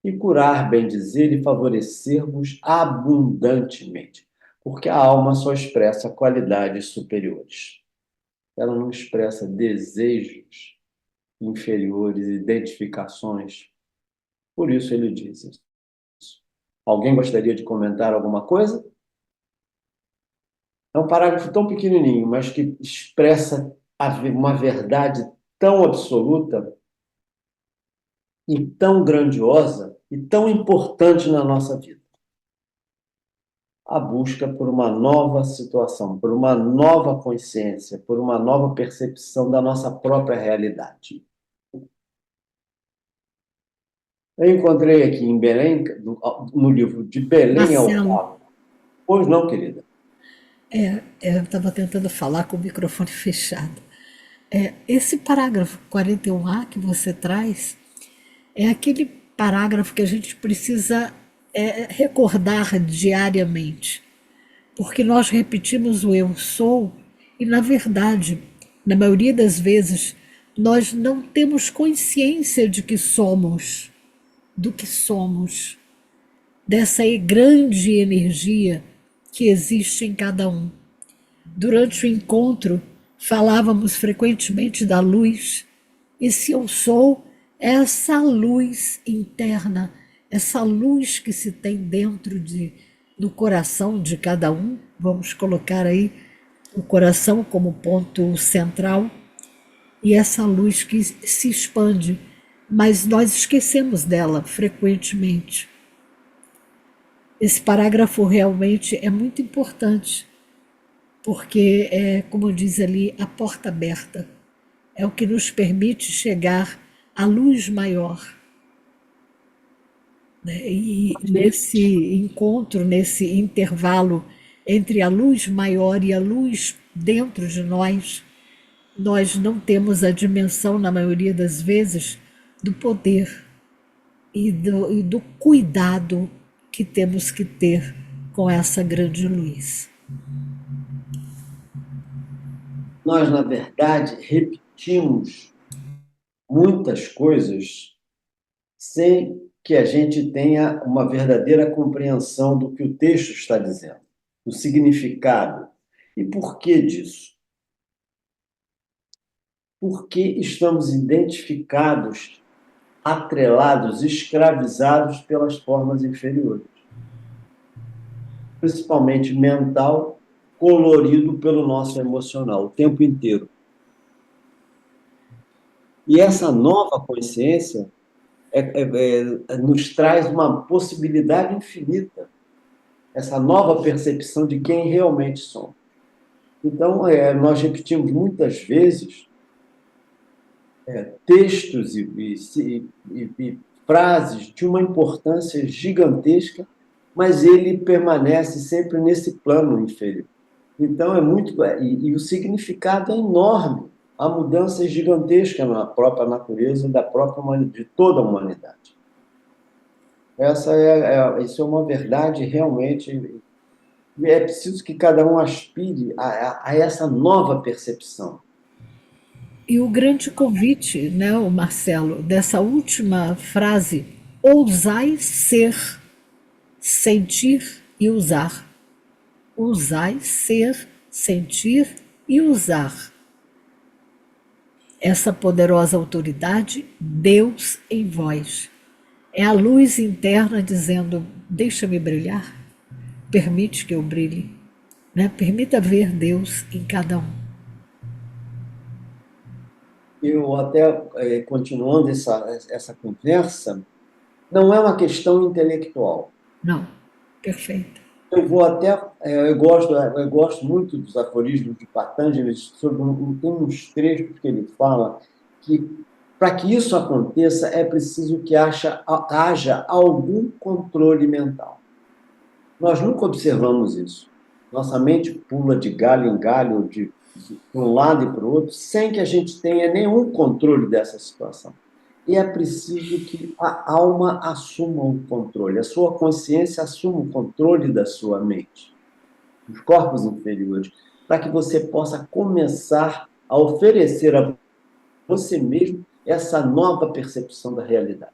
E curar, bendizer e favorecer-vos abundantemente, porque a alma só expressa qualidades superiores. Ela não expressa desejos inferiores, identificações. Por isso ele diz isso. Alguém gostaria de comentar alguma coisa? É um parágrafo tão pequenininho, mas que expressa uma verdade tão absoluta e tão grandiosa e tão importante na nossa vida. A busca por uma nova situação, por uma nova consciência, por uma nova percepção da nossa própria realidade. Eu encontrei aqui em Belém, no livro De Belém ao Marcelo, Cabo. Pois não, querida? eu estava tentando falar com o microfone fechado. Esse parágrafo 41A que você traz é aquele parágrafo que a gente precisa recordar diariamente, porque nós repetimos o eu sou e, na verdade, na maioria das vezes, nós não temos consciência de que somos, do que somos, dessa grande energia que existe em cada um. Durante o encontro, falávamos frequentemente da luz, e se eu sou essa luz interna, essa luz que se tem dentro do coração de cada um, vamos colocar aí o coração como ponto central, e essa luz que se expande, mas nós esquecemos dela frequentemente. Esse parágrafo realmente é muito importante, porque é, como diz ali, a porta aberta. É o que nos permite chegar à luz maior. Né? E nesse encontro, nesse intervalo entre a luz maior e a luz dentro de nós, nós não temos a dimensão, na maioria das vezes, do poder e do cuidado que temos que ter com essa grande luz. Nós, na verdade, repetimos muitas coisas sem que a gente tenha uma verdadeira compreensão do que o texto está dizendo, do significado. E por que disso? Porque estamos identificados, atrelados, escravizados pelas formas inferiores, principalmente mental, colorido pelo nosso emocional o tempo inteiro. E essa nova consciência nos traz uma possibilidade infinita, essa nova percepção de quem realmente somos. Então, nós repetimos muitas vezes textos e frases de uma importância gigantesca, mas ele permanece sempre nesse plano inferior. Então, é muito... E o significado é enorme. A mudança é gigantesca na própria natureza da própria humanidade, de toda a humanidade. Isso é uma verdade realmente... É preciso que cada um aspire a essa nova percepção. E o grande convite, né, o Marcelo, dessa última frase, ousai ser, sentir e usar. Ousai ser, sentir e usar. Essa poderosa autoridade, Deus em vós. É a luz interna dizendo, deixa-me brilhar, permite que eu brilhe, né? Permita ver Deus em cada um. Eu até, continuando essa conversa, não é uma questão intelectual. Não, perfeito. Eu vou até... Eu gosto muito dos aforismos de Patanjali, tem uns trechos que ele fala que, para que isso aconteça, é preciso que haja algum controle mental. Nós nunca observamos isso. Nossa mente pula de galho em galho, de um lado e para o outro, sem que a gente tenha nenhum controle dessa situação. E é preciso que a alma assuma o controle, a sua consciência assuma o controle da sua mente, dos corpos inferiores, para que você possa começar a oferecer a você mesmo essa nova percepção da realidade.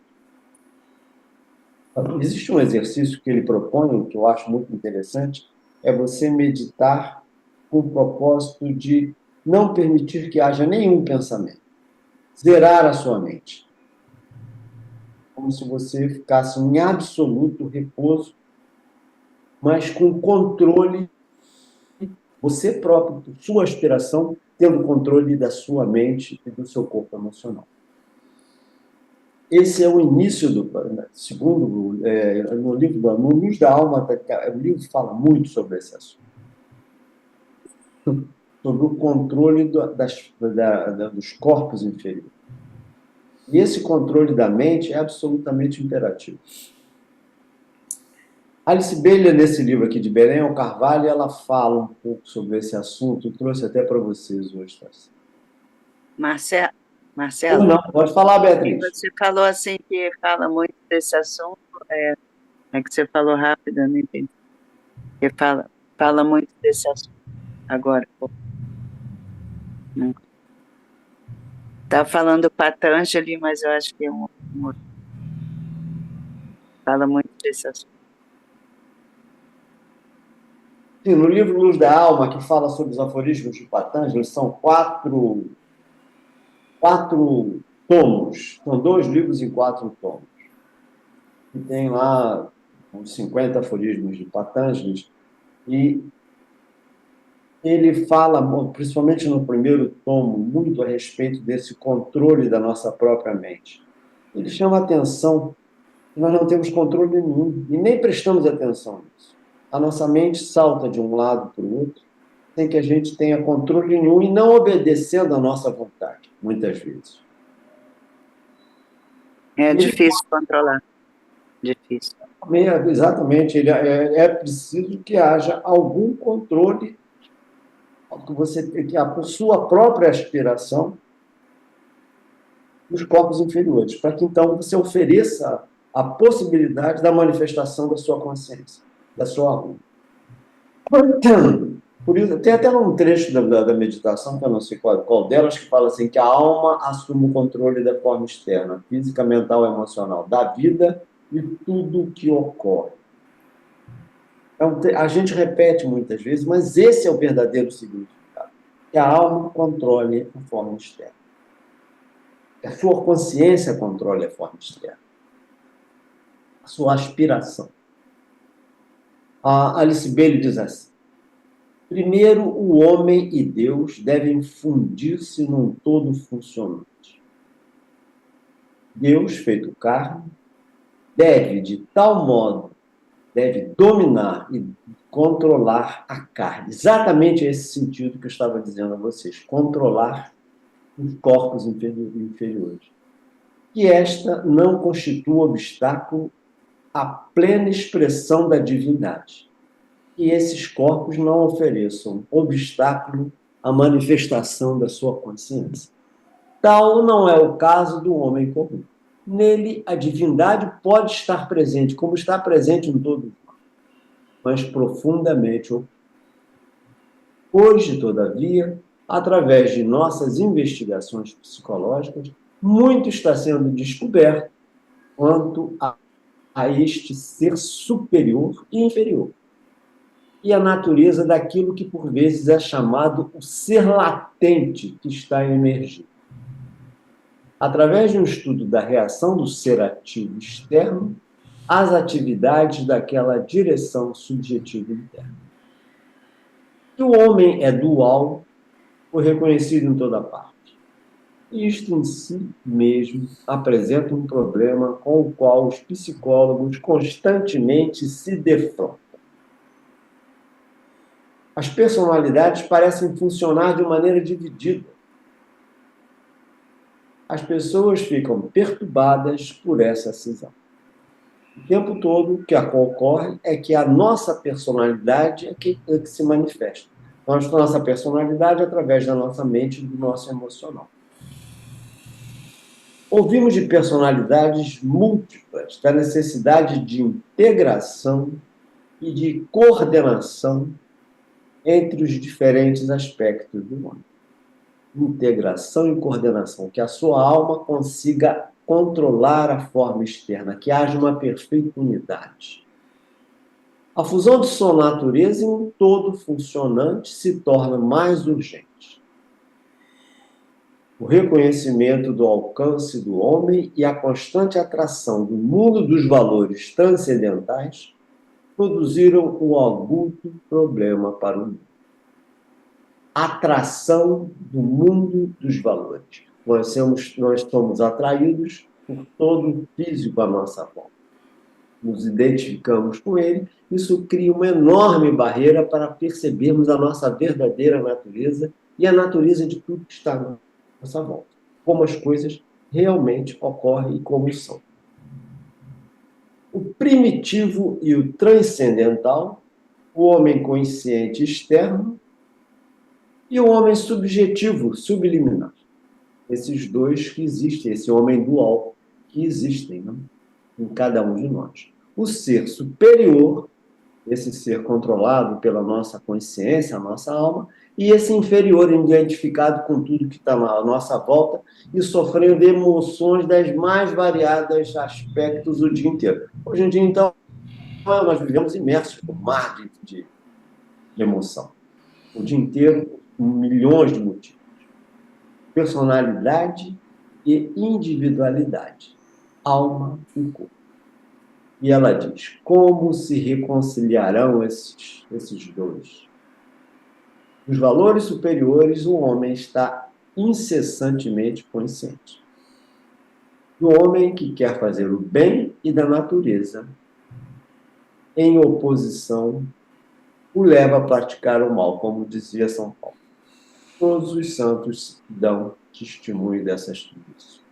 Existe um exercício que ele propõe, que eu acho muito interessante, é você meditar com o propósito de não permitir que haja nenhum pensamento. Zerar a sua mente. Como se você ficasse em absoluto repouso, mas com controle, você próprio, por sua aspiração, tendo controle da sua mente e do seu corpo emocional. Esse é o início do... Segundo, no livro No Luz da Alma, o livro fala muito sobre esse assunto. Sobre o controle dos corpos inferiores. E esse controle da mente é absolutamente imperativo. Alice Bailey, nesse livro aqui de Belém ao Carvalho, ela fala um pouco sobre esse assunto, trouxe até para vocês hoje. Marcelo, Não, pode falar, Beatriz. Você falou assim que fala muito desse assunto, é que você falou rápido, eu não entendi. Que fala muito desse assunto agora. Estava falando Patanjali, mas eu acho que é um outro. Fala muito desse assunto. Sim, no livro Luz da Alma, que fala sobre os aforismos de Patanjali, são quatro tomos. São 2 livros em 4 tomos. E tem lá uns 50 aforismos de Patanjali. E ele fala, principalmente no primeiro tomo, muito a respeito desse controle da nossa própria mente. Ele chama a atenção que nós não temos controle nenhum e nem prestamos atenção nisso. A nossa mente salta de um lado para o outro sem que a gente tenha controle nenhum e não obedecendo à nossa vontade, muitas vezes. É difícil controlar. Difícil. Exatamente. É preciso que haja algum controle que a sua própria aspiração dos corpos inferiores, para que então você ofereça a possibilidade da manifestação da sua consciência, da sua alma. Por isso, tem até um trecho da meditação, que eu não sei qual delas, que fala assim, que a alma assume o controle da forma externa, física, mental e emocional, da vida e tudo o que ocorre. A gente repete muitas vezes, mas esse é o verdadeiro significado. Que a alma controle a forma externa. Que a sua consciência controle a forma externa. A sua aspiração. A Alice Bailey diz assim: primeiro, o homem e Deus devem fundir-se num todo funcionante. Deus, feito carne, deve, de tal modo, dominar e controlar a carne. Exatamente esse sentido que eu estava dizendo a vocês. Controlar os corpos inferiores. Que esta não constitua obstáculo à plena expressão da divindade. que esses corpos não ofereçam obstáculo à manifestação da sua consciência. Tal não é o caso do homem comum. Nele, a divindade pode estar presente, como está presente em todos nós, mas profundamente oculta. Hoje, todavia, através de nossas investigações psicológicas, muito está sendo descoberto quanto a este ser superior e inferior, e a natureza daquilo que por vezes é chamado o ser latente que está emergindo. Através de um estudo da reação do ser ativo externo às atividades daquela direção subjetiva interna. Que o homem é dual foi reconhecido em toda parte. Isto em si mesmo apresenta um problema com o qual os psicólogos constantemente se defrontam. As personalidades parecem funcionar de maneira dividida. As pessoas ficam perturbadas por essa cisão. O tempo todo, o que ocorre é que a nossa personalidade é que se manifesta. Nossa personalidade através da nossa mente e do nosso emocional. Ouvimos de personalidades múltiplas, da necessidade de integração e de coordenação entre os diferentes aspectos do homem. Integração e coordenação, que a sua alma consiga controlar a forma externa, que haja uma perfeita unidade. A fusão de sua natureza em um todo funcionante se torna mais urgente. O reconhecimento do alcance do homem e a constante atração do mundo dos valores transcendentais produziram um agudo problema para o mundo. Atração do mundo dos valores. Nós somos atraídos por todo o físico à nossa volta. Nos identificamos com ele, isso cria uma enorme barreira para percebermos a nossa verdadeira natureza e a natureza de tudo que está à nossa volta. Como as coisas realmente ocorrem e como são. O primitivo e o transcendental, o homem consciente externo e o homem subjetivo, subliminar. Esses dois que existem, esse homem dual que existem, né, em cada um de nós. O ser superior, esse ser controlado pela nossa consciência, a nossa alma, e esse inferior, identificado com tudo que está à nossa volta e sofrendo emoções das mais variadas aspectos o dia inteiro. Hoje em dia, então, nós vivemos imersos no mar de emoção. O dia inteiro, milhões de motivos. Personalidade e individualidade, alma e corpo. E ela diz, como se reconciliarão esses dois? Os valores superiores, o homem está incessantemente consciente. O homem que quer fazer o bem e da natureza, em oposição, o leva a praticar o mal, como dizia São Paulo. Todos os santos dão testemunho dessas coisas.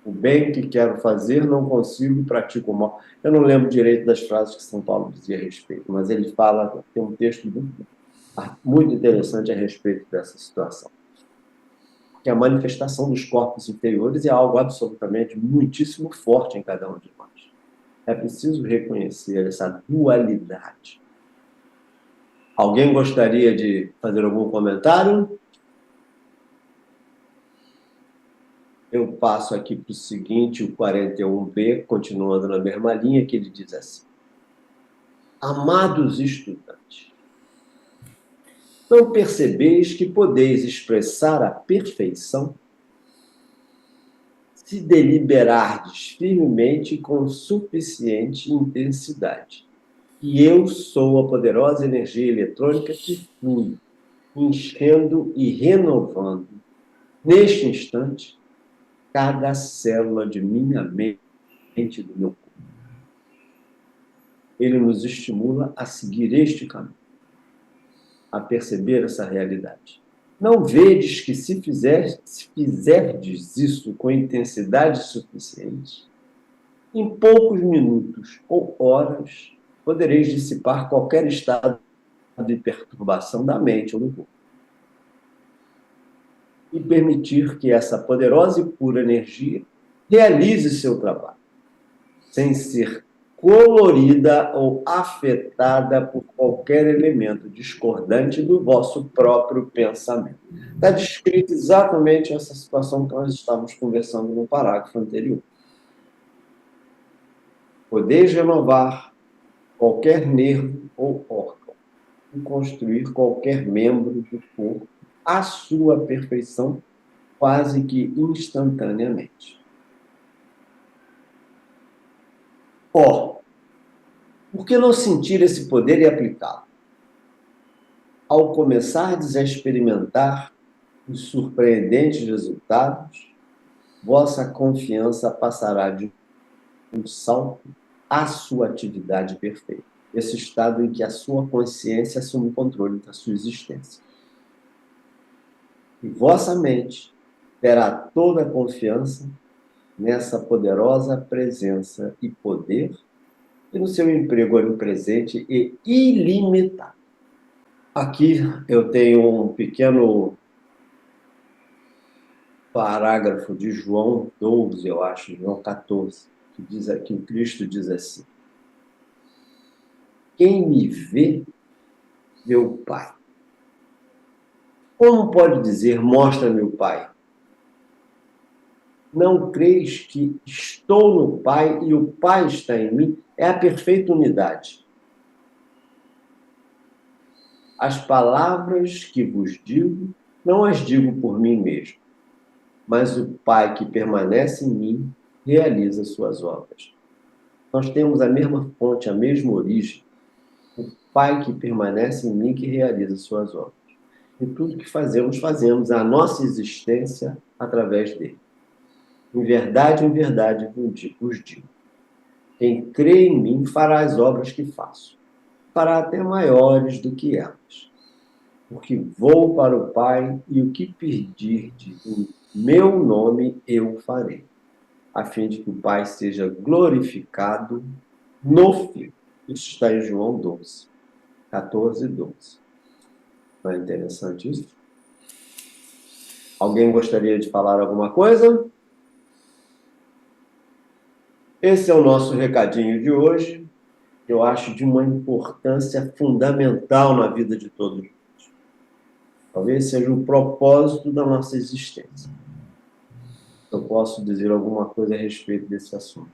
O bem que quero fazer, não consigo e pratico o mal. Eu não lembro direito das frases que São Paulo dizia a respeito, mas ele fala, tem um texto muito interessante a respeito dessa situação. Que a manifestação dos corpos inferiores é algo absolutamente muitíssimo forte em cada um de nós. É preciso reconhecer essa dualidade. Alguém gostaria de fazer algum comentário? Eu passo aqui para o seguinte, o 41b, continuando na mesma linha, que ele diz assim. Amados estudantes, não percebeis que podeis expressar a perfeição se deliberardes firmemente e com suficiente intensidade. E eu sou a poderosa energia eletrônica que flui, enchendo e renovando, neste instante, cada célula de minha mente e do meu corpo. Ele nos estimula a seguir este caminho, a perceber essa realidade. Não vedes que se fizerdes isso com intensidade suficiente, em poucos minutos ou horas, podereis dissipar qualquer estado de perturbação da mente ou do corpo e permitir que essa poderosa e pura energia realize seu trabalho, sem ser colorida ou afetada por qualquer elemento discordante do vosso próprio pensamento. Está descrita exatamente essa situação que nós estávamos conversando no parágrafo anterior. Podeis renovar qualquer nervo ou órgão e construir qualquer membro do corpo à sua perfeição, quase que instantaneamente. Por que não sentir esse poder e aplicá-lo? Ao começardes a experimentar os surpreendentes resultados, vossa confiança passará de um salto à sua atividade perfeita. Esse estado em que a sua consciência assume o controle da sua existência. E vossa mente terá toda a confiança nessa poderosa presença e poder e no seu emprego onipresente e ilimitado. Aqui eu tenho um pequeno parágrafo de João 12, eu acho, João 14, que diz aqui, o Cristo diz assim: quem me vê, vê o Pai. Como pode dizer, mostra-me o Pai? Não creis que estou no Pai e o Pai está em mim? É a perfeita unidade. As palavras que vos digo, não as digo por mim mesmo, mas o Pai que permanece em mim realiza suas obras. Nós temos a mesma fonte, a mesma origem. O Pai que permanece em mim que realiza suas obras. E tudo que fazemos, fazemos a nossa existência através dele. Em verdade vos digo. Quem crê em mim fará as obras que faço. Fará até maiores do que elas. Porque vou para o Pai e o que pedirdes em meu nome eu farei, a fim de que o Pai seja glorificado no Filho. Isso está em João 12, 14 e 12. Não é interessante isso? Alguém gostaria de falar alguma coisa? Esse é o nosso recadinho de hoje, que eu acho de uma importância fundamental na vida de todos nós. Talvez seja o propósito da nossa existência. Eu posso dizer alguma coisa a respeito desse assunto.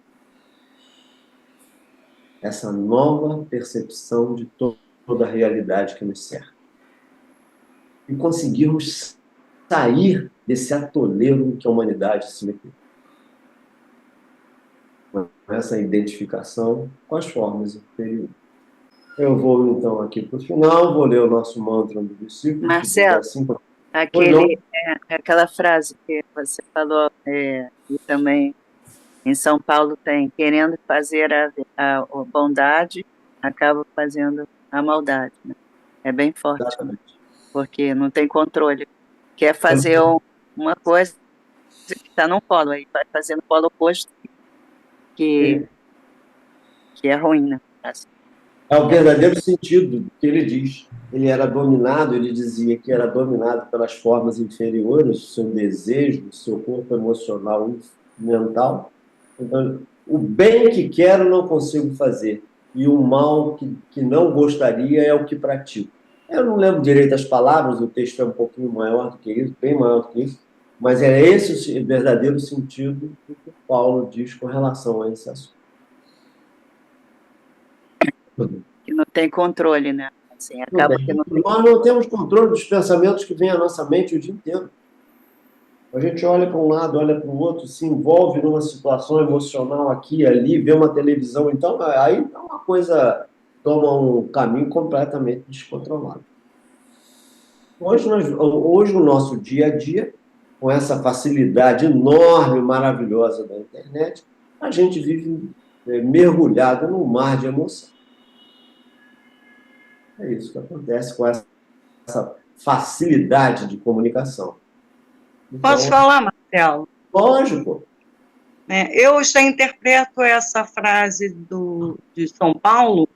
Essa nova percepção de toda a realidade que nos cerca. E conseguirmos sair desse atoleiro em que a humanidade se meteu. Com essa identificação com as formas inferiores. Eu vou, então, aqui para o final, vou ler o nosso mantra do versículo. Marcelo, assim, aquela frase que você falou, e também em São Paulo tem, querendo fazer a bondade, acaba fazendo a maldade. Né? É bem forte, exatamente. Porque não tem controle. Quer fazer uma coisa que está num polo, aí vai fazer no polo oposto, que é ruim, né? Assim. É o verdadeiro sentido do que ele diz. Ele era dominado, ele dizia que era dominado pelas formas inferiores, o seu desejo, o seu corpo emocional e mental. Então, o bem que quero não consigo fazer, e o mal que não gostaria é o que pratico. Eu não lembro direito as palavras, o texto é um pouquinho maior do que isso, bem maior do que isso, mas é esse o verdadeiro sentido do que Paulo diz com relação a esse assunto. Que não tem controle, né? Assim, acaba que não tem... Nós não temos controle dos pensamentos que vêm à nossa mente o dia inteiro. A gente olha para um lado, olha para o outro, se envolve numa situação emocional aqui e ali, vê uma televisão, então aí uma coisa toma um caminho completamente descontrolado. Hoje o nosso dia a dia, com essa facilidade enorme, maravilhosa da internet, a gente vive mergulhado num mar de emoção. É isso que acontece com essa facilidade de comunicação. Então, posso falar, Marcelo? Lógico. Eu já interpreto essa frase de São Paulo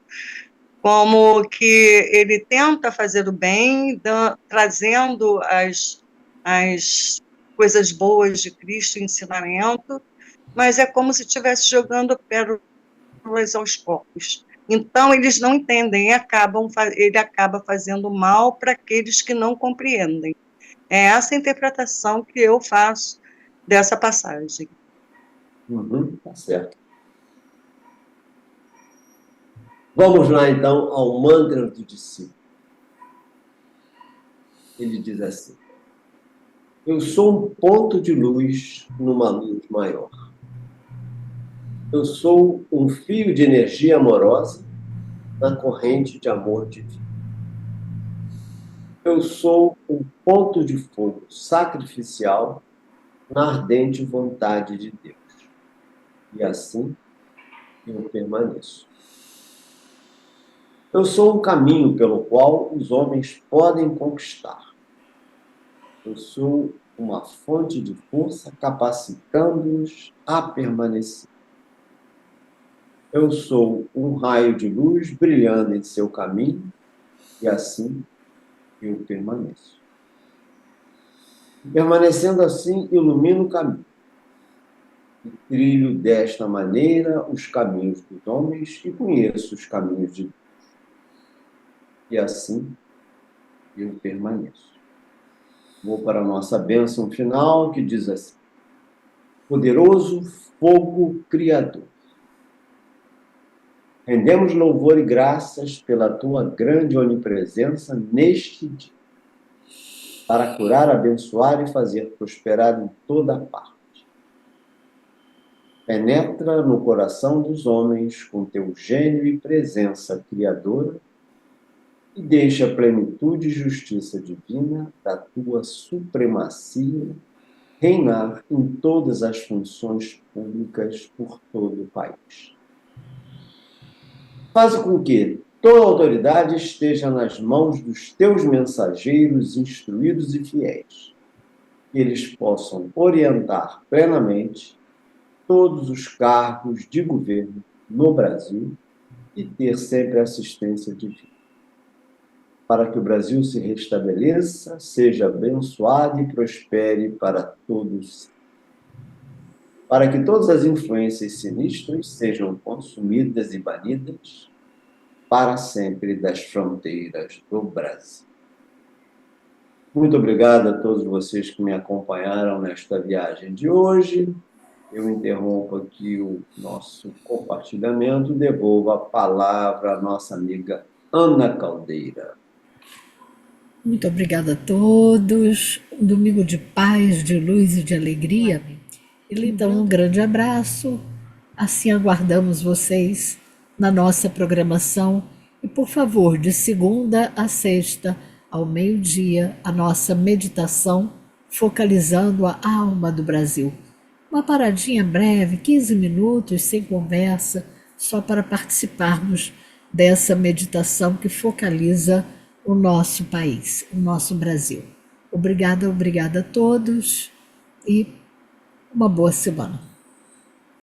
como que ele tenta fazer o bem, trazendo as coisas boas de Cristo, ensinamento, mas é como se estivesse jogando pérolas aos porcos. Então, eles não entendem, ele acaba fazendo mal para aqueles que não compreendem. É essa a interpretação que eu faço dessa passagem. Tá certo. Vamos lá, então, ao mantra do discípulo. Ele diz assim: eu sou um ponto de luz numa luz maior. Eu sou um fio de energia amorosa na corrente de amor divino. Eu sou um ponto de fogo sacrificial na ardente vontade de Deus. E assim eu permaneço. Eu sou um caminho pelo qual os homens podem conquistar. Eu sou uma fonte de força capacitando-os a permanecer. Eu sou um raio de luz brilhando em seu caminho e assim eu permaneço. Permanecendo assim, ilumino o caminho. E trilho desta maneira os caminhos dos homens e conheço os caminhos de Deus. E assim eu permaneço. Vou para a nossa bênção final, que diz assim: poderoso fogo criador, rendemos louvor e graças pela tua grande onipresença neste dia, para curar, abençoar e fazer prosperar em toda parte. Penetra no coração dos homens com teu gênio e presença criadora e deixa a plenitude e justiça divina da tua supremacia reinar em todas as funções públicas por todo o país. Faz com que toda autoridade esteja nas mãos dos teus mensageiros instruídos e fiéis, que eles possam orientar plenamente todos os cargos de governo no Brasil e ter sempre assistência divina, para que o Brasil se restabeleça, seja abençoado e prospere para todos, para que todas as influências sinistras sejam consumidas e banidas para sempre das fronteiras do Brasil. Muito obrigado a todos vocês que me acompanharam nesta viagem de hoje. Eu interrompo aqui o nosso compartilhamento e devolvo a palavra à nossa amiga Ana Caldeira. Muito obrigada a todos. Um domingo de paz, de luz e de alegria. Então, um grande abraço. Assim aguardamos vocês na nossa programação. E, por favor, de segunda a sexta, ao meio-dia, a nossa meditação focalizando a alma do Brasil. Uma paradinha breve, 15 minutos, sem conversa, só para participarmos dessa meditação que focaliza o nosso país, o nosso Brasil. Obrigada a todos e uma boa semana.